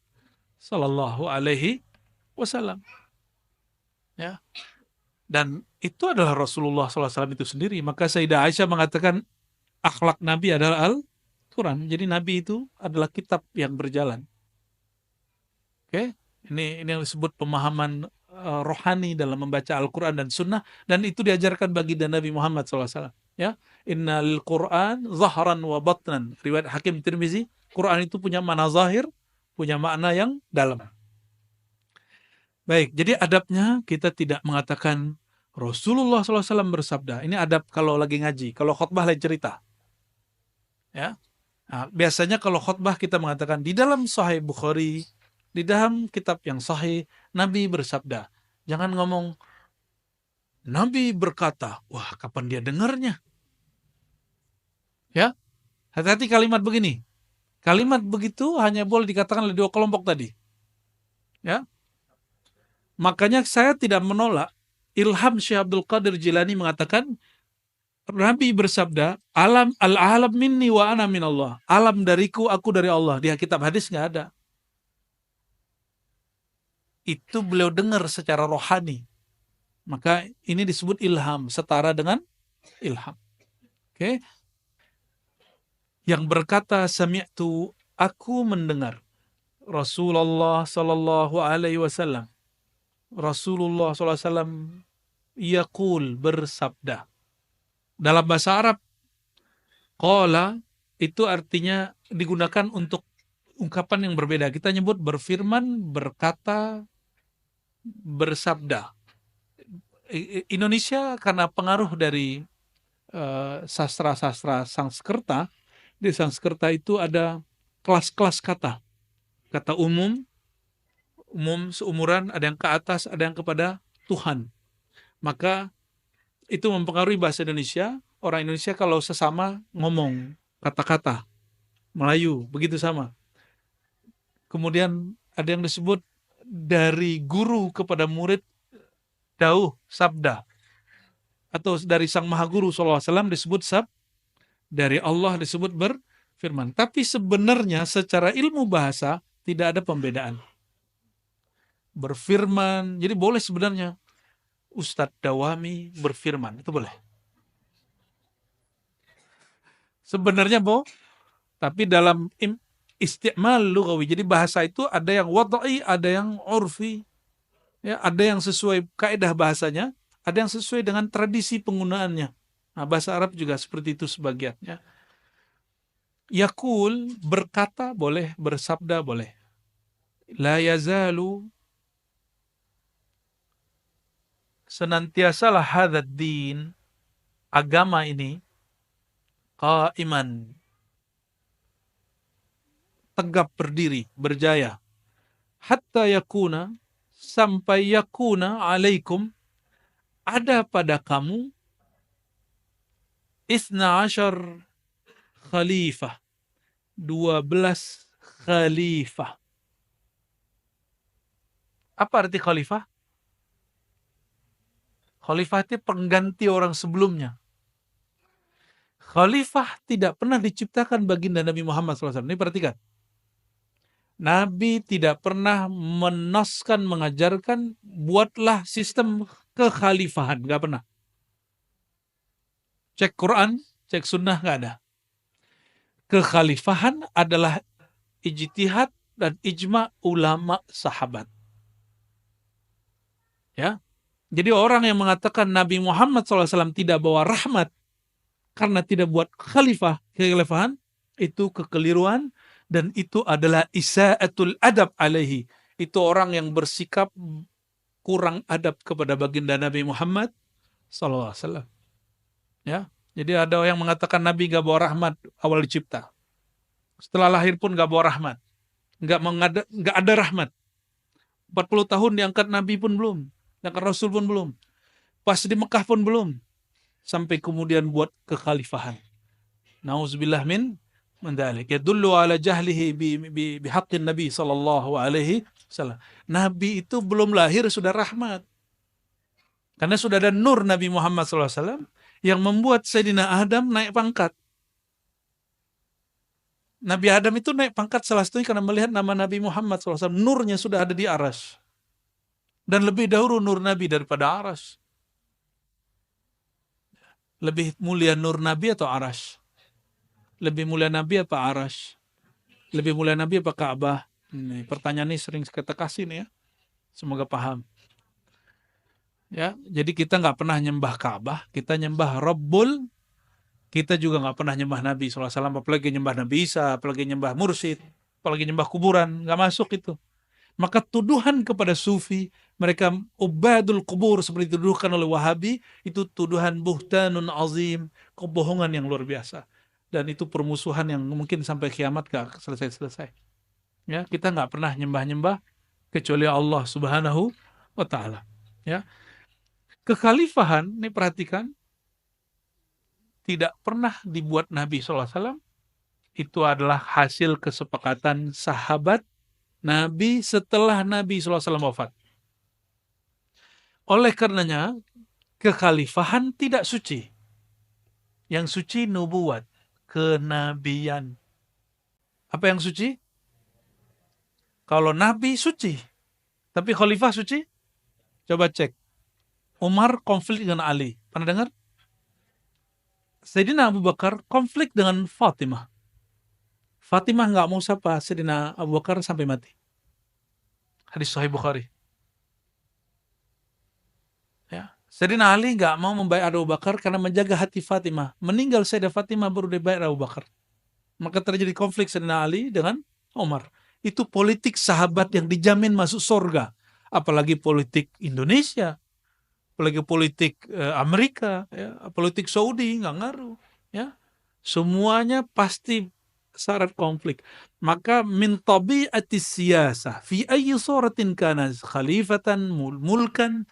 sallallahu alaihi wasallam. Ya. Dan itu adalah Rasulullah SAW itu sendiri. Maka Sayyidah Aisyah mengatakan akhlak Nabi adalah Al-Quran. Jadi Nabi itu adalah kitab yang berjalan. Oke, ini yang disebut pemahaman rohani dalam membaca Al-Quran dan Sunnah. Dan itu diajarkan baginda Nabi Muhammad SAW. Ya, innal Quran zahran wa batnan. Riwayat Hakim Tirmizi, Quran itu punya makna zahir, punya makna yang dalam. Baik, jadi adabnya kita tidak mengatakan Rasulullah SAW bersabda. Ini adab kalau lagi ngaji. Kalau khutbah lain cerita. Ya, nah, biasanya kalau khutbah kita mengatakan di dalam Sahih Bukhari, di dalam kitab yang sahih, Nabi bersabda. Jangan ngomong Nabi berkata, wah kapan dia dengarnya? Ya, hati-hati kalimat begini. Kalimat begitu hanya boleh dikatakan oleh dua kelompok tadi. Ya, Makanya saya tidak menolak ilham Syekh Abdul Qadir Jilani mengatakan, Nabi bersabda, al-alam minni wa ana minallah. Alam dariku, aku dari Allah. Di kitab hadis nggak ada. Itu beliau dengar secara rohani. Maka ini disebut ilham, setara dengan ilham. Oke. Yang berkata sami'tu, aku mendengar Rasulullah sallallahu alaihi wasallam. Rasulullah sallallahu alaihi wasallam yaqul, bersabda. Dalam bahasa Arab, qala itu artinya digunakan untuk ungkapan yang berbeda. Kita nyebut berfirman, berkata, bersabda. Indonesia karena pengaruh dari sastra-sastra Sanskerta, di Sanskerta itu ada kelas-kelas kata. Kata umum seumuran, ada yang ke atas, ada yang kepada Tuhan. Maka itu mempengaruhi bahasa Indonesia. Orang Indonesia kalau sesama ngomong kata-kata Melayu, begitu sama. Kemudian ada yang disebut dari guru kepada murid, dauh, sabda. Atau dari Sang Maha Guru SAW disebut dari Allah disebut berfirman. Tapi sebenarnya secara ilmu bahasa tidak ada pembedaan. Berfirman, jadi boleh sebenarnya Ustadz Dawami berfirman, itu boleh. Sebenarnya tapi dalam isti'mal lughawi, jadi bahasa itu ada yang wad'i, ada yang urfi, ya, ada yang sesuai kaidah bahasanya, ada yang sesuai dengan tradisi penggunaannya. Nah, bahasa Arab juga seperti itu sebagiannya. Yaqul, berkata boleh, bersabda boleh. La yazalu, senantiasalah hadzal din, agama ini, qaiman, tegap berdiri, berjaya. Hatta yakuna, sampai yakuna alaikum, ada pada kamu isna asyar khalifah, 12 khalifah. Apa arti khalifah? Khalifah itu pengganti orang sebelumnya. Khalifah tidak pernah diciptakan baginda Nabi Muhammad SAW. Ini perhatikan. Nabi tidak pernah menoskan, mengajarkan, buatlah sistem kekhalifahan. Gak pernah. Cek Quran, cek sunnah, gak ada. Kekhalifahan adalah ijtihad dan ijma ulama sahabat. Ya, jadi orang yang mengatakan Nabi Muhammad SAW tidak bawa rahmat karena tidak buat kekhalifahan, itu kekeliruan dan itu adalah isa'atul adab alaihi. Itu orang yang bersikap kurang adab kepada baginda Nabi Muhammad SAW. Ya, jadi ada yang mengatakan Nabi gak bawa rahmat awal dicipta. Setelah lahir pun gak bawa rahmat. Gak ada rahmat. 40 tahun diangkat Nabi pun belum. Diangkat Rasul pun belum. Pas di Mekah pun belum. Sampai kemudian buat kekhalifahan. Nauzubillah min dzalik. Yadullu ala jahlihi bihaqqin Nabi sallallahu alaihi wasallam. Nabi itu belum lahir sudah rahmat. Karena sudah ada nur Nabi Muhammad sallallahu alaihi wasallam yang membuat Sayyidina Adam naik pangkat. Nabi Adam itu naik pangkat salah satunya karena melihat nama Nabi Muhammad SAW. Nurnya sudah ada di aras. Dan lebih dahulu nur Nabi daripada aras. Lebih mulia nur Nabi atau aras? Lebih mulia Nabi apa aras? Lebih mulia Nabi apa Ka'bah? Ini pertanyaan ini sering kita kasih nih ya. Semoga paham. Ya, jadi kita nggak pernah nyembah Ka'bah, kita nyembah Rabbul. Kita juga nggak pernah nyembah Nabi SAW, apalagi nyembah Nabi Isa, apalagi nyembah mursyid, apalagi nyembah kuburan, nggak masuk itu. Maka tuduhan kepada sufi, mereka ubadul kubur seperti dituduhkan oleh Wahabi, itu tuduhan buhtanun azim, kebohongan yang luar biasa. Dan itu permusuhan yang mungkin sampai kiamat gak selesai-selesai. Ya, kita nggak pernah nyembah-nyembah kecuali Allah Subhanahu wa Ta'ala. Ya. Kekhalifahan, ini perhatikan, tidak pernah dibuat Nabi SAW. Itu adalah hasil kesepakatan sahabat Nabi setelah Nabi SAW wafat. Oleh karenanya, kekhalifahan tidak suci. Yang suci nubuat, kenabian. Apa yang suci? Kalau nabi suci, tapi khalifah suci? Coba cek. Umar konflik dengan Ali. Pernah dengar? Sayyidina Abu Bakar konflik dengan Fatimah. Fatimah nggak mau sapa Sayyidina Abu Bakar sampai mati. Hadis Sahih Bukhari. Ya. Sayyidina Ali nggak mau membayar Abu Bakar karena menjaga hati Fatimah. Meninggal Sayyidah Fatimah baru dibayar Abu Bakar. Maka terjadi konflik Sayyidina Ali dengan Umar. Itu politik sahabat yang dijamin masuk surga. Apalagi politik Indonesia, apalagi politik Amerika, ya, politik Saudi nggak ngaruh. Ya. Semuanya pasti syarat konflik. Maka min tabi'atis siyasah fi ayyi suratin kana khalifatan mulkan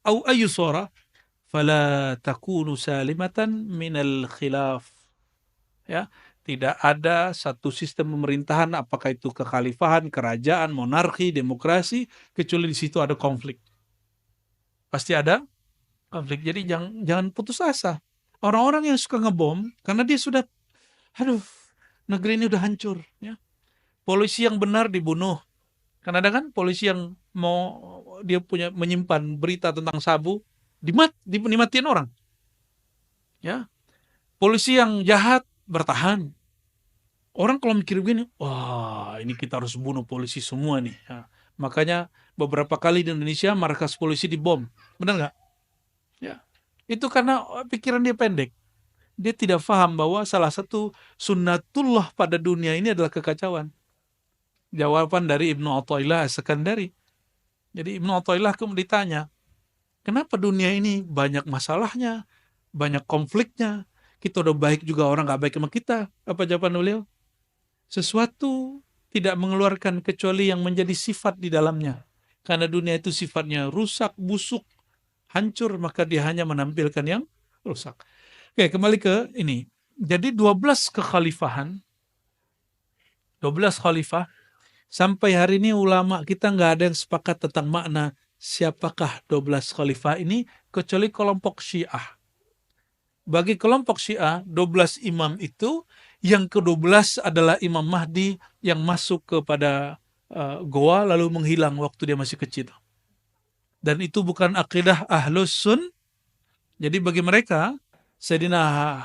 au ayyi surah fala takunu salimatan minal khilaf. Ya, tidak ada satu sistem pemerintahan, apakah itu kekhalifahan, kerajaan, monarki, demokrasi, kecuali di situ ada konflik. Pasti ada konflik. Jadi jangan putus asa. Orang-orang yang suka ngebom karena dia sudah, aduh, negeri ini udah hancur. Ya. Polisi yang benar dibunuh. Karena ada kan polisi yang mau dia punya menyimpan berita tentang sabu, dimatiin orang. Ya, polisi yang jahat bertahan. Orang kalau mikir begini, wah ini kita harus bunuh polisi semua nih. Ya. Makanya beberapa kali di Indonesia markas polisi dibom. Benar nggak? Ya. Itu karena pikiran dia pendek. Dia tidak paham bahwa salah satu sunnatullah pada dunia ini adalah kekacauan. Jawaban dari Ibnu Athaillah As-Sakandari. Jadi Ibnu Athaillah kemudian ditanya, kenapa dunia ini banyak masalahnya, banyak konfliknya, kita udah baik juga orang nggak baik sama kita. Apa jawaban beliau? Sesuatu tidak mengeluarkan kecuali yang menjadi sifat di dalamnya. Karena dunia itu sifatnya rusak, busuk, hancur, maka dia hanya menampilkan yang rusak. Oke, kembali ke ini. Jadi 12 kekhalifahan, 12 khalifah, sampai hari ini ulama kita nggak ada yang sepakat tentang makna siapakah 12 khalifah ini, kecuali kelompok Syiah. Bagi kelompok Syiah, 12 imam itu, yang ke-12 adalah Imam Mahdi yang masuk kepada goa lalu menghilang waktu dia masih kecil. Dan itu bukan akidah Ahlus Sun. Jadi bagi mereka, Sayyidina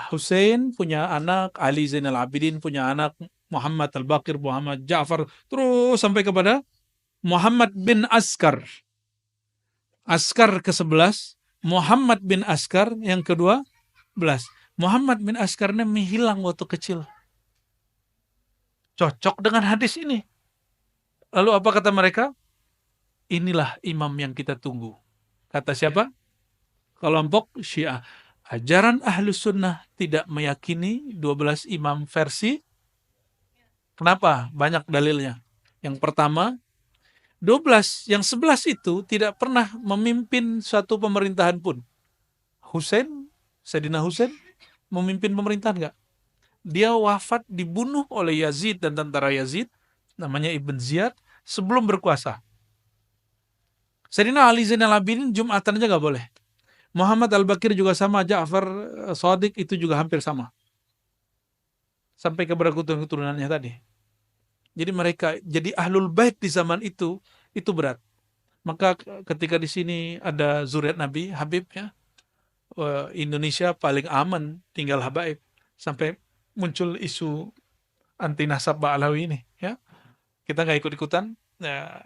Hussein punya anak, Ali Zainal Abidin punya anak, Muhammad Al-Baqir, Muhammad Ja'far, terus sampai kepada Muhammad bin Askar. Askar ke-11, Muhammad bin Askar yang kedua, Muhammad bin Askar ini menghilang waktu kecil. Cocok dengan hadis ini. Lalu apa kata mereka? Inilah imam yang kita tunggu. Kata siapa? Kelompok Syiah. Ajaran Ahlus Sunnah tidak meyakini 12 imam versi. Kenapa? Banyak dalilnya. Yang pertama, 12, yang 11 itu tidak pernah memimpin suatu pemerintahan pun. Sayyidina Hussein memimpin pemerintahan enggak? Dia wafat dibunuh oleh Yazid dan tentara Yazid, namanya Ibn Ziyad, sebelum berkuasa. Sayyidina Ali Zainal Abidin Jumatan aja nggak boleh. Muhammad Al-Baqir juga sama, Ja'far Shadiq itu juga hampir sama. Sampai kepada keturunannya tadi. Jadi mereka jadi ahlul bait di zaman itu berat. Maka ketika di sini ada zuriat Nabi, Habib ya, Indonesia paling aman tinggal habaib. Sampai muncul isu anti nasab Ba'alawi ini ya. Kita nggak ikut-ikutan, ya,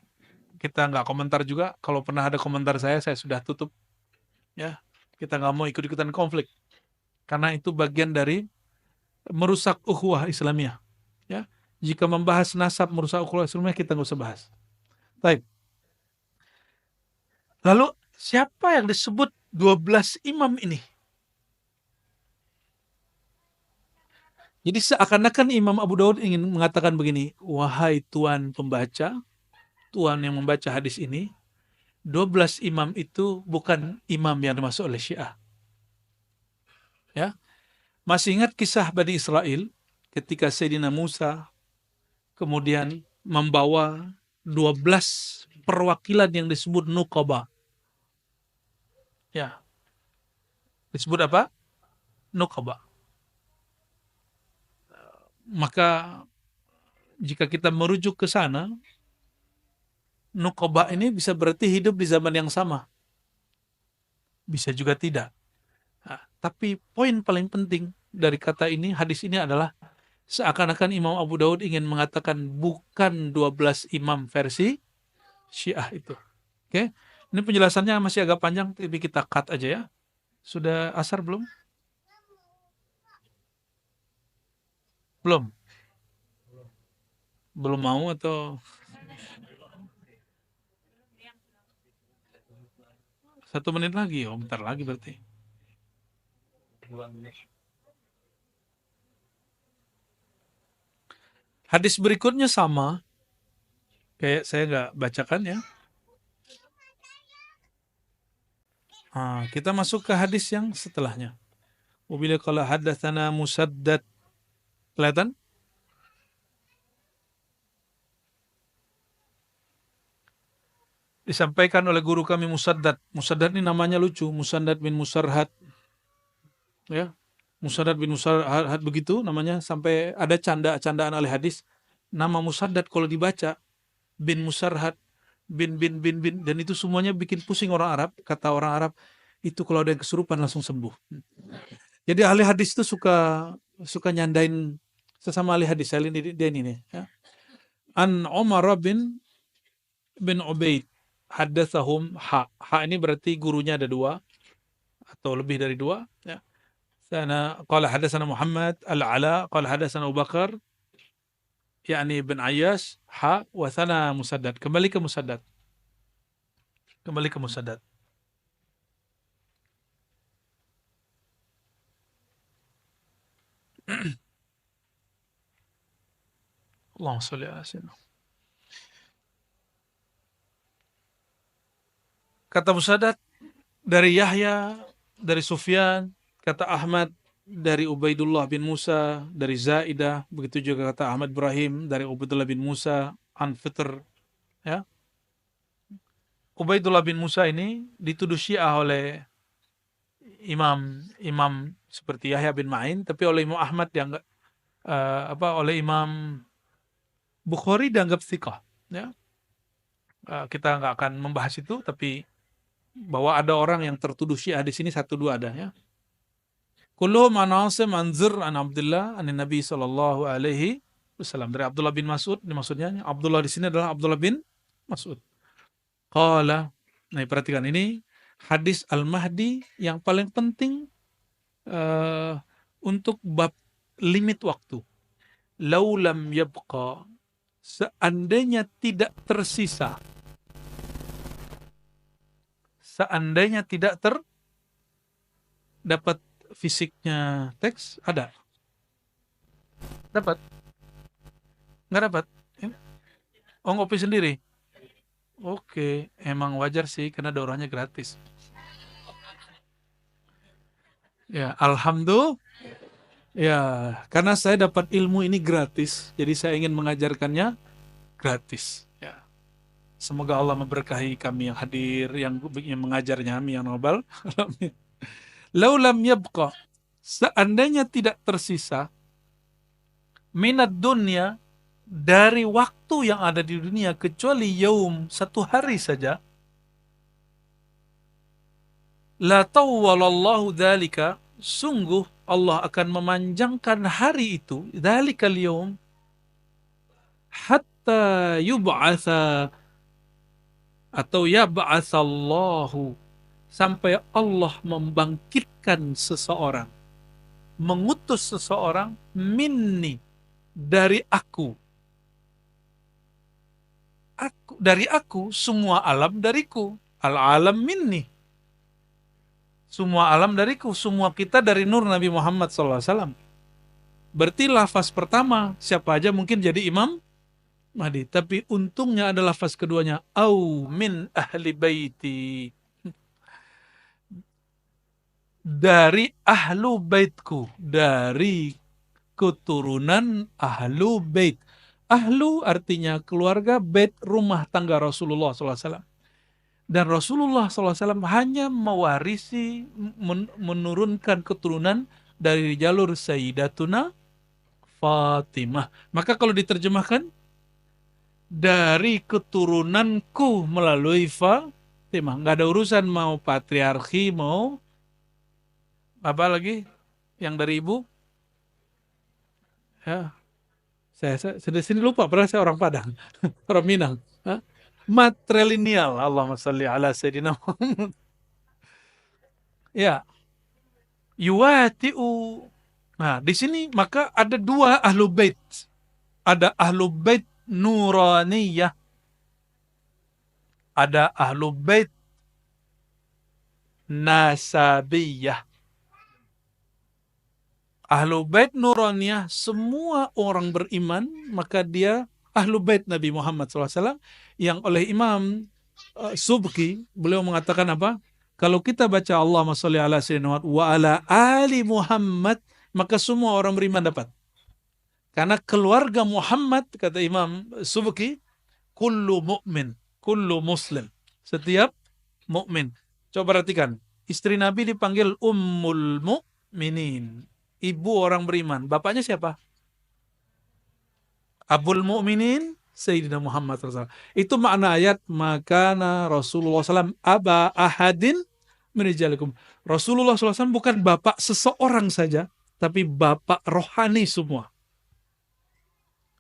kita nggak komentar juga. Kalau pernah ada komentar saya sudah tutup ya. Kita nggak mau ikut-ikutan konflik karena itu bagian dari merusak ukhuwah Islamiyah ya. Jika membahas nasab merusak ukhuwah Islamiyah, kita nggak usah bahas. Baik. Lalu siapa yang disebut 12 imam ini? Jadi seakan-akan Imam Abu Daud ingin mengatakan begini, wahai Tuan pembaca, Tuan yang membaca hadis ini, 12 imam itu bukan imam yang dimaksud oleh Syiah. Ya. Masih ingat kisah Bani Israel ketika Sayyidina Musa kemudian membawa 12 perwakilan yang disebut Nuqaba. Ya, disebut apa? Nuqaba. Maka jika kita merujuk ke sana, Nuqaba ini bisa berarti hidup di zaman yang sama. Bisa juga tidak. Nah, tapi poin paling penting dari kata ini, hadis ini adalah seakan-akan Imam Abu Daud ingin mengatakan bukan 12 imam versi Syiah itu. Oke. Ini penjelasannya masih agak panjang, tapi kita cut aja ya. Sudah asar belum? Belum. Belum mau atau 1 menit lagi? Oh, bentar lagi berarti. Hadis berikutnya sama, kayak saya nggak bacakan ya. Kita masuk ke hadis yang setelahnya. Wabila qala haddatsana Musaddad. Kelihatan? Disampaikan oleh guru kami Musaddad. Musaddad ini namanya lucu, Musaddad bin Musarhad. Ya. Musaddad bin Musarhad begitu namanya, sampai ada candaan oleh hadis. Nama Musaddad kalau dibaca bin Musarhad, bin, dan itu semuanya bikin pusing orang Arab. Kata orang Arab, itu kalau ada yang kesurupan langsung sembuh. Jadi ahli hadis itu suka nyandain sesama ahli hadis. Saya dia ini ya. An Umar bin Ubaid haddatsahum ha ini berarti gurunya ada 2 atau lebih dari 2 ya. Sana qala hadatsana Muhammad al-Ala qala hadatsana Abu Bakar yakni bin Ayyash wa sana Musaddad. Kembali ke Musaddad. Allahumma shalli ala sayyidina. Kata Musaddad dari Yahya, dari Sufyan, kata Ahmad dari Ubaidullah bin Musa, dari Zaidah, begitu juga kata Ahmad Ibrahim dari Ubaidullah bin Musa, an Fitr, ya. Ubaidullah bin Musa ini dituduh Syiah oleh imam seperti Yahya bin Ma'in, tapi oleh Imam Ahmad dianggap oleh Imam Bukhari dianggap thiqah, ya. Kita nggak akan membahas itu, tapi bahwa ada orang yang tertuduh Syiah di sini 1-2 ada ya. Kulluhum an Asim an Zir an Abdullah an Nabi sallallahu alaihi wasallam, dari Abdullah bin Mas'ud. Ini maksudnya Abdullah di sini adalah Abdullah bin Mas'ud. Qala, nah perhatikan ini hadis Al-Mahdi yang paling penting untuk bab limit waktu. Laulam yabqa, seandainya tidak tersisa, dapat fisiknya teks ada, dapat nggak dapat? Oh, ngopi sendiri. Oke, emang wajar sih karena daurahnya gratis. Ya, alhamdulillah. Ya, karena saya dapat ilmu ini gratis, jadi saya ingin mengajarkannya gratis. Ya, semoga Allah memberkahi kami yang hadir, yang mengajarnya, amin ya rabbal alamin. Laulam yabqa, seandainya tidak tersisa minat dunia, dari waktu yang ada di dunia, kecuali yaum, 1 hari saja, la tawwalallahu dzalika, sungguh Allah akan memanjangkan hari itu, dzalikal yaum, hatta yub'atsa, atau yab'atsallahu, sampai Allah membangkitkan seseorang, mengutus seseorang, minni, dari aku, dari aku, semua alam dariku, al-alam minni, semua alam dariku, semua kita dari nur Nabi Muhammad SAW. Berarti lafaz pertama, siapa aja mungkin jadi Imam Mahdi. Tapi untungnya ada lafaz keduanya, au min ahli baiti, dari ahlu baitku, dari keturunan ahlu bait. Ahlu artinya keluarga, bait rumah tangga Rasulullah SAW. Dan Rasulullah SAW hanya mewarisi, menurunkan keturunan dari jalur Sayyidatuna Fatimah. Maka kalau diterjemahkan, dari keturunanku melalui Fatimah. Nggak ada urusan mau patriarki, mau apa lagi yang dari ibu. Ya, saya sini lupa, padahal saya orang Padang, orang Minang. Hah? Matrilineal. Allahumma salli ala Sayyidina Muhammad. Ya, yuwati'u. Nah, di sini maka ada dua ahlu bait. Ada ahlu bait nuraniyah, ada ahlu bait nasabiyah. Ahlu bait nuraniyah, semua orang beriman, maka dia ahlu bait Nabi Muhammad SAW, yang oleh Imam Subki, beliau mengatakan apa? Kalau kita baca Allahumma sholli ala sayyidina Muhammad wa ala ali Muhammad, maka semua orang beriman dapat. Karena keluarga Muhammad, kata Imam Subki, kullu mu'min, kullu muslim. Setiap mukmin. Coba perhatikan, istri Nabi dipanggil Ummul Mu'minin, ibu orang beriman. Bapaknya siapa? Abul Mu'minin Sayyidina Muhammad SAW. Itu makna ayat, makana Rasulullah SAW aba ahadin min rijalikum. Rasulullah SAW bukan bapak seseorang saja, tapi bapak rohani semua.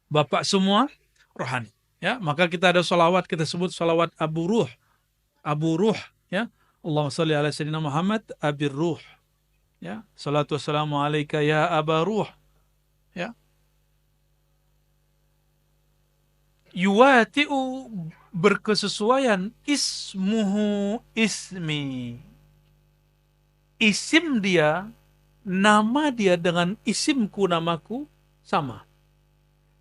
Bapak semua rohani. Ya, maka kita ada salawat, kita sebut salawat Abu Ruh. Abu Ruh, ya. Allahumma shalli ala sayyidina Muhammad Abir Ruh. Ya, salatu wassalamu alaika ya Aba Ruh. Ya. Yuwati'u, berkesesuaian, ismuhu ismi. Isim dia, nama dia dengan isimku, namaku sama.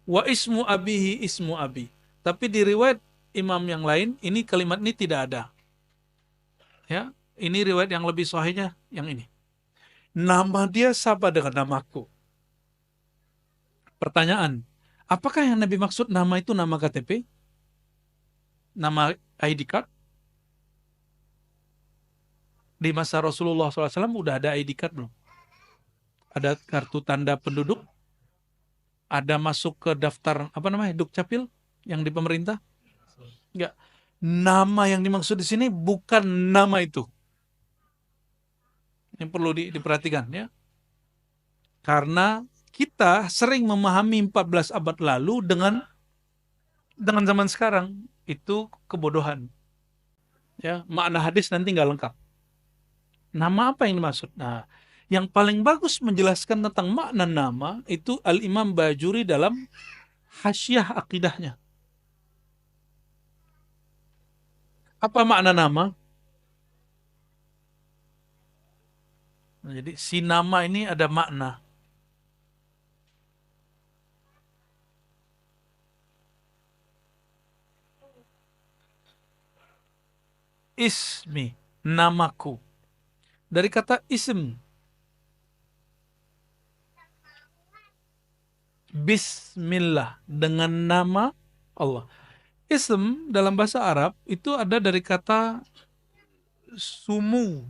Wa ismu abihi ismu abi. Tapi di riwayat imam yang lain, ini kalimat ini tidak ada. Ya, ini riwayat yang lebih sahihnya yang ini. Nama dia sama dengan namaku. Pertanyaan, apakah yang Nabi maksud nama itu nama KTP? Nama ID card? Di masa Rasulullah SAW udah ada ID card belum? Ada kartu tanda penduduk? Ada masuk ke daftar, apa namanya, Dukcapil yang di pemerintah? Enggak. Nama yang dimaksud di sini bukan nama itu. Yang perlu diperhatikan, ya. Karena kita sering memahami 14 abad lalu dengan zaman sekarang. Itu kebodohan. Ya, makna hadis nanti nggak lengkap. Nama apa yang dimaksud? Nah, yang paling bagus menjelaskan tentang makna nama itu Al-Imam Bajuri dalam Hasyiah Akidahnya. Apa makna nama? Nah, jadi si nama ini ada makna. Ismi, namaku. Dari kata ism. Bismillah, dengan nama Allah. Ism dalam bahasa Arab itu ada dari kata sumu.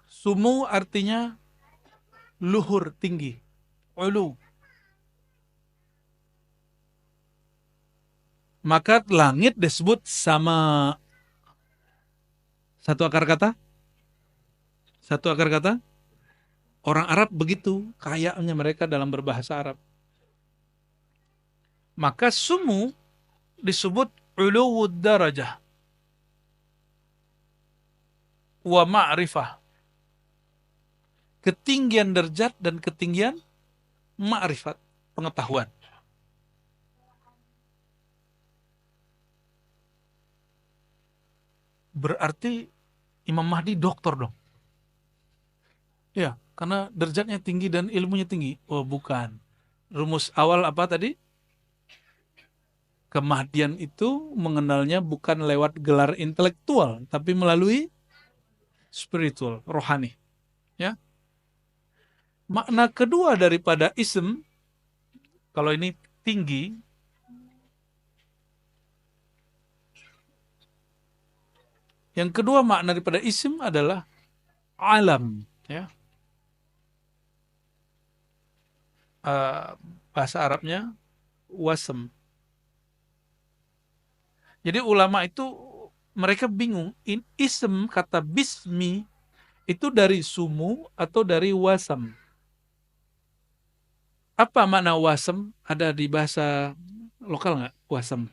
Sumu artinya luhur, tinggi. Ulu. Maka langit disebut sama satu akar kata. Satu akar kata. Orang Arab begitu kayanya mereka dalam berbahasa Arab. Maka sumu disebut uluwud darajah wa ma'rifah. Ketinggian derajat dan ketinggian ma'rifat, pengetahuan. Berarti Imam Mahdi doktor dong. Ya, karena derajatnya tinggi dan ilmunya tinggi. Oh, bukan. Rumus awal apa tadi? Kemahdian itu mengenalnya bukan lewat gelar intelektual, tapi melalui spiritual, rohani. Ya. Makna kedua daripada ism, kalau ini tinggi, Yang kedua makna daripada isim adalah alam, ya. Bahasa Arabnya wasm. Jadi ulama itu mereka bingung, ism kata bismi itu dari sumu atau dari wasam. Apa makna wasam? Ada di bahasa lokal nggak? Wasam.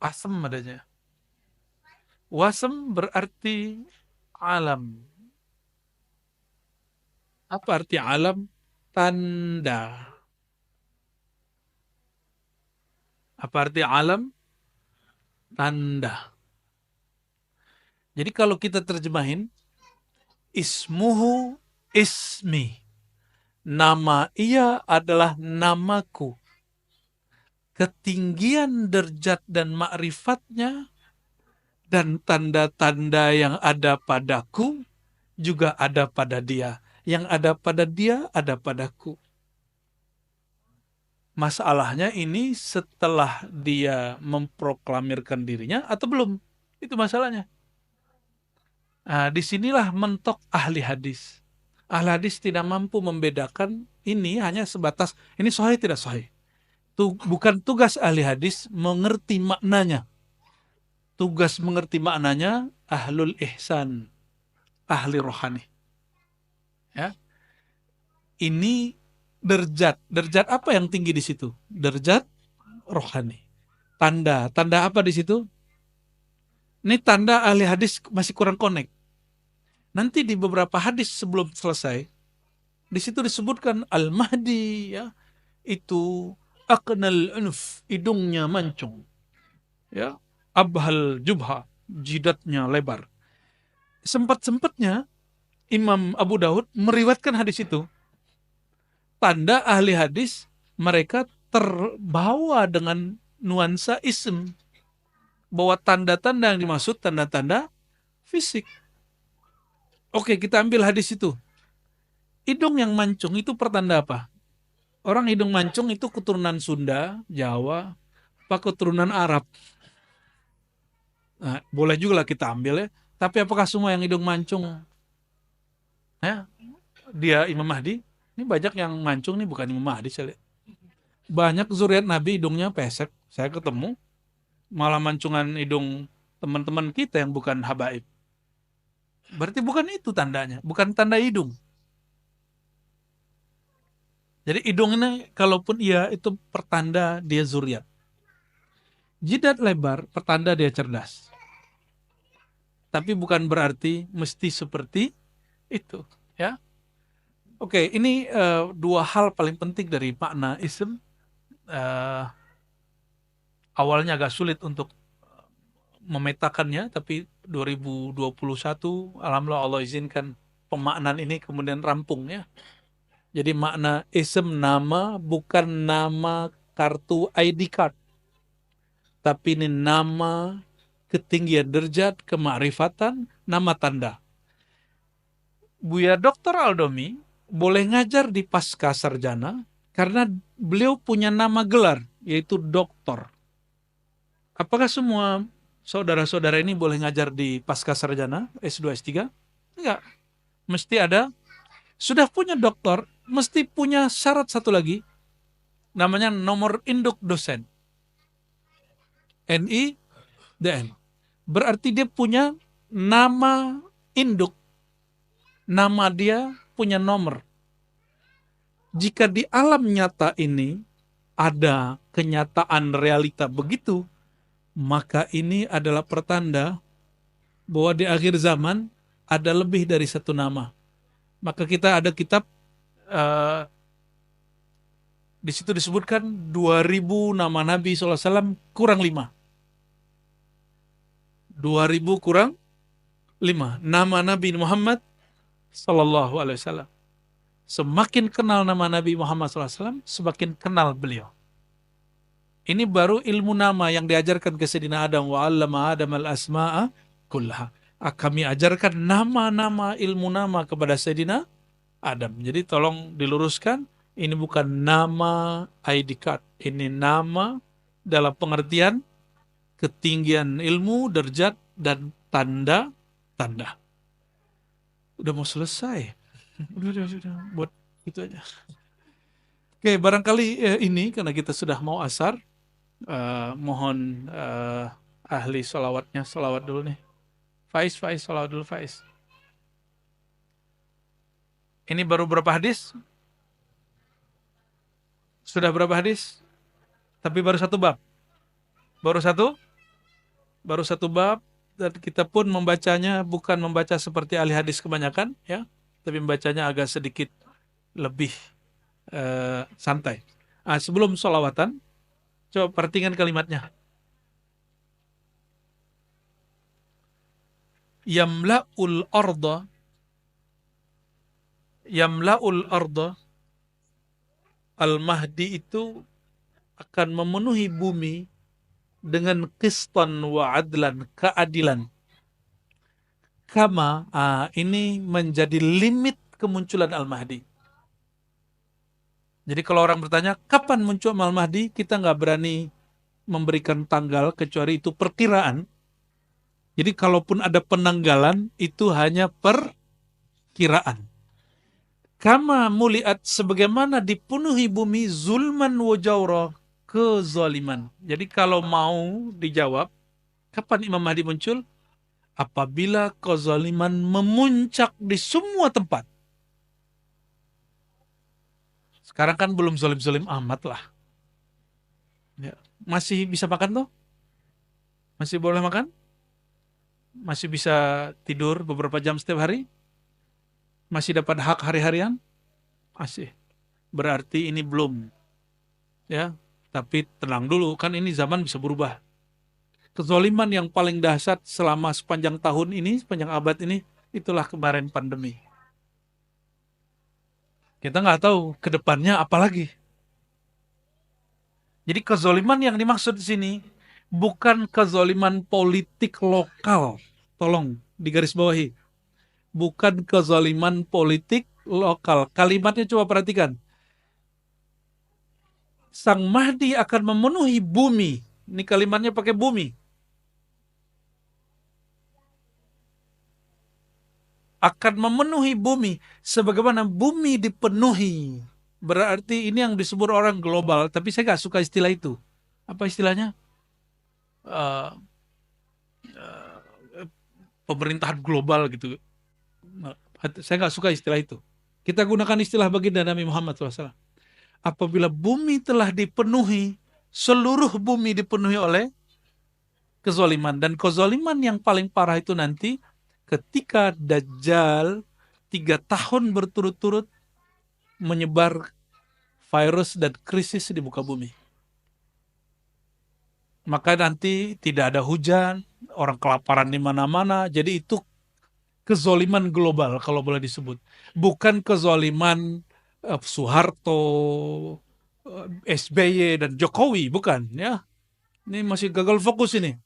Asem adanya. Wasam berarti alam. Apa arti alam? Tanda. Apa arti alam? Tanda. Jadi kalau kita terjemahin, ismuhu ismi. Nama ia adalah namaku. Ketinggian derajat dan ma'rifatnya dan tanda-tanda yang ada padaku juga ada pada dia. Yang ada pada dia ada padaku. Masalahnya ini setelah dia memproklamirkan dirinya atau belum? Itu masalahnya. Nah, disinilah mentok ahli hadis. Ahli hadis tidak mampu membedakan ini hanya sebatas ini sahih tidak sahih. Bukan tugas ahli hadis mengerti maknanya. Tugas mengerti maknanya ahlul ihsan, ahli rohani. Ya. Ini derajat. Derajat apa yang tinggi di situ? Derajat rohani. Tanda. Tanda apa di situ? Ini tanda ahli hadis masih kurang connect. Nanti di beberapa hadis sebelum selesai, di situ disebutkan Al-Mahdi, ya, itu aknal unuf, hidungnya mancung, ya, abhal jubha, jidatnya lebar. Sempat-sempatnya Imam Abu Daud meriwayatkan hadis itu. Tanda ahli hadis mereka terbawa dengan nuansa ism, bahwa tanda-tanda yang dimaksud tanda-tanda fisik. Oke, kita ambil hadis itu. Hidung yang mancung itu pertanda apa? Orang hidung mancung itu keturunan Sunda, Jawa, apa keturunan Arab. Nah, boleh juga lah kita ambil, ya. Tapi apakah semua yang hidung mancung, ya, dia Imam Mahdi? Ini banyak yang mancung nih bukan Imam Mahdi. Saya lihat. Banyak zuriat Nabi hidungnya pesek. Saya ketemu malah mancungan hidung teman-teman kita yang bukan habaib. Berarti bukan itu tandanya, bukan tanda hidung. Jadi hidung ini kalaupun iya itu pertanda dia zuriat. Jidat lebar pertanda dia cerdas. Tapi bukan berarti mesti seperti itu, ya. Oke, ini dua hal paling penting dari makna ism. Awalnya agak sulit untuk memetakannya, tapi 2021 alhamdulillah Allah izinkan pemaknaan ini kemudian rampung, ya. Jadi makna ism nama bukan nama kartu ID card, tapi ini nama ketinggian derajat, kemakrifatan, nama tanda. Buya Dr. Aldomi boleh ngajar di pasca sarjana karena beliau punya nama gelar, yaitu doktor. Apakah semua saudara-saudara ini boleh ngajar di pasca sarjana, S2, S3? Enggak. Mesti ada, sudah punya doktor, mesti punya syarat satu lagi, namanya nomor induk dosen. NIDN. Berarti dia punya nama induk. Nama dia punya nomor. Jika di alam nyata ini ada kenyataan realita begitu, maka ini adalah pertanda bahwa di akhir zaman ada lebih dari satu nama. Maka kita ada kitab, di situ disebutkan 2000 nama Nabi SAW kurang 5. 2000 kurang 5. Nama Nabi Muhammad Sallallahu Alaihi Wasallam. Semakin kenal nama Nabi Muhammad SAW, semakin kenal beliau. Ini baru ilmu nama yang diajarkan ke Sayyidina Adam. Wa 'allama Adam al-asma'a kullaha. Kami ajarkan nama-nama, ilmu nama kepada Sayyidina Adam. Jadi tolong diluruskan, ini bukan nama ID card. Ini nama dalam pengertian ketinggian ilmu, derajat, dan tanda-tanda. Udah mau selesai. Udah, buat itu aja. Oke, barangkali ini karena kita sudah mau asar, mohon ahli sholawatnya, sholawat dulu nih. Faiz, sholawat dulu Faiz. Ini baru berapa hadis? Sudah berapa hadis? Tapi baru satu bab. Baru satu? Baru satu bab, dan kita pun membacanya bukan membaca seperti ahli hadis kebanyakan, ya, tapi membacanya agak sedikit lebih santai. Sebelum sholawatan, coba perhatikan kalimatnya. Yamla'ul arda, Al-Mahdi itu akan memenuhi bumi dengan qistan wa adlan, keadilan. Kama, ini menjadi limit kemunculan Al-Mahdi. Jadi kalau orang bertanya, kapan muncul Al-Mahdi? Kita nggak berani memberikan tanggal, kecuali itu perkiraan. Jadi kalaupun ada penanggalan, itu hanya perkiraan. Kama muliat, sebagaimana dipenuhi bumi zulman wa jawra, kezaliman. Jadi kalau mau dijawab, kapan Imam Mahdi muncul? Apabila kezaliman memuncak di semua tempat. Sekarang kan belum zalim-zalim amat lah. Ya. Masih bisa makan tuh? Masih boleh makan? Masih bisa tidur beberapa jam setiap hari? Masih dapat hak hari-harian? Masih. Berarti ini belum. Ya, tapi tenang dulu, kan ini zaman bisa berubah. Kezaliman yang paling dahsyat selama sepanjang tahun ini, sepanjang abad ini, itulah kemarin pandemi. Kita nggak tahu ke depannya apa lagi. Jadi kezaliman yang dimaksud di sini bukan kezaliman politik lokal. Tolong digarisbawahi. Bukan kezaliman politik lokal. Kalimatnya coba perhatikan. Sang Mahdi akan memenuhi bumi. Ini kalimatnya pakai bumi. Akan memenuhi bumi sebagaimana bumi dipenuhi. Berarti ini yang disebut orang global, tapi saya nggak suka istilah itu. Apa istilahnya? Uh, Pemerintahan global gitu. Saya nggak suka istilah itu. Kita gunakan istilah baginda Nabi Muhammad SAW. Apabila bumi telah dipenuhi, seluruh bumi dipenuhi oleh kezaliman. Dan kezaliman yang paling parah itu nanti ketika Dajjal 3 tahun berturut-turut menyebar virus dan krisis di muka bumi. Maka nanti tidak ada hujan, orang kelaparan di mana-mana. Jadi itu kezoliman global kalau boleh disebut. Bukan kezoliman Soeharto, SBY dan Jokowi, bukan ya. Ini masih gagal fokus ini.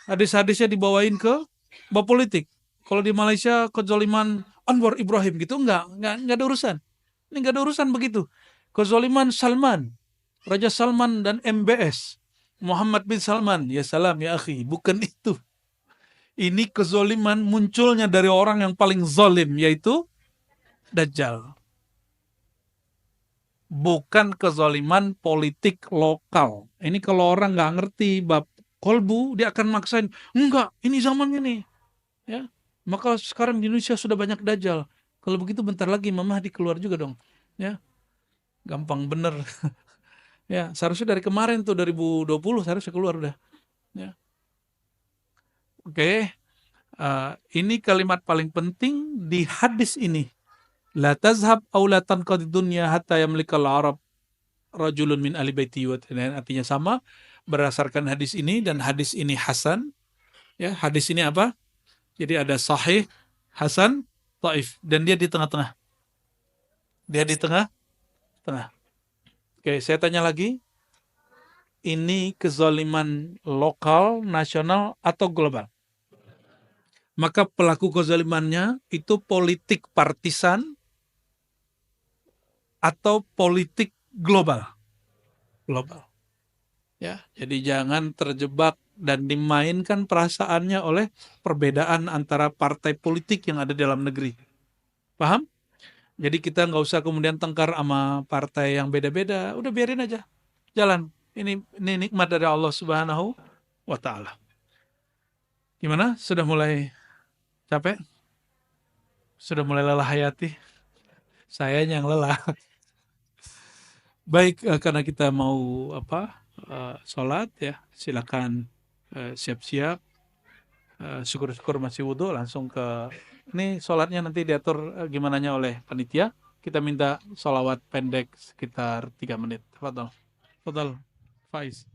Hadis-hadisnya dibawain ke bab politik. Kalau di Malaysia kezoliman Anwar Ibrahim gitu enggak ada urusan. Ini enggak ada urusan begitu. Kezoliman Salman, Raja Salman dan MBS, Muhammad bin Salman, ya salam ya akhi, bukan itu. Ini kezoliman munculnya dari orang yang paling zalim, yaitu Dajjal. Bukan kezaliman politik lokal. Ini kalau orang nggak ngerti bab kolbu, dia akan maksain, enggak, ini zamannya nih. Ya, maka sekarang di Indonesia sudah banyak Dajjal. Kalau begitu bentar lagi Imam Mahdi keluar juga dong. Ya, gampang bener. Ya, seharusnya dari kemarin tuh 2020 seharusnya keluar udah. Ya. Oke. Ini kalimat paling penting di hadis ini. La tazhab aw la tanqadi dunya hatta yamlikal arab rajulun min ahli baiti wa. Artinya sama berdasarkan hadis ini, dan hadis ini hasan. Ya, hadis ini apa? Jadi ada sahih, hasan, dhaif, dan dia di tengah-tengah. Dia di tengah-tengah. Oke, saya tanya lagi. Ini kezaliman lokal, nasional, atau global? Maka pelaku kezalimannya itu politik partisan atau politik global. Global. ya. Jadi jangan terjebak dan dimainkan perasaannya oleh perbedaan antara partai politik yang ada di dalam negeri. Paham? Jadi kita nggak usah kemudian tengkar sama partai yang beda-beda, udah biarin aja, jalan. Ini nikmat dari Allah Subhanahu wa Ta'ala. Gimana? Sudah mulai capek? Sudah mulai lelah hayati? Saya yang lelah. Baik, karena kita mau sholat ya, silakan siap-siap. Syukur-syukur masih wudhu, langsung ke ini sholatnya nanti diatur gimananya oleh panitia. Kita minta sholawat pendek sekitar 3 menit. Fadal, Fadal, Faiz.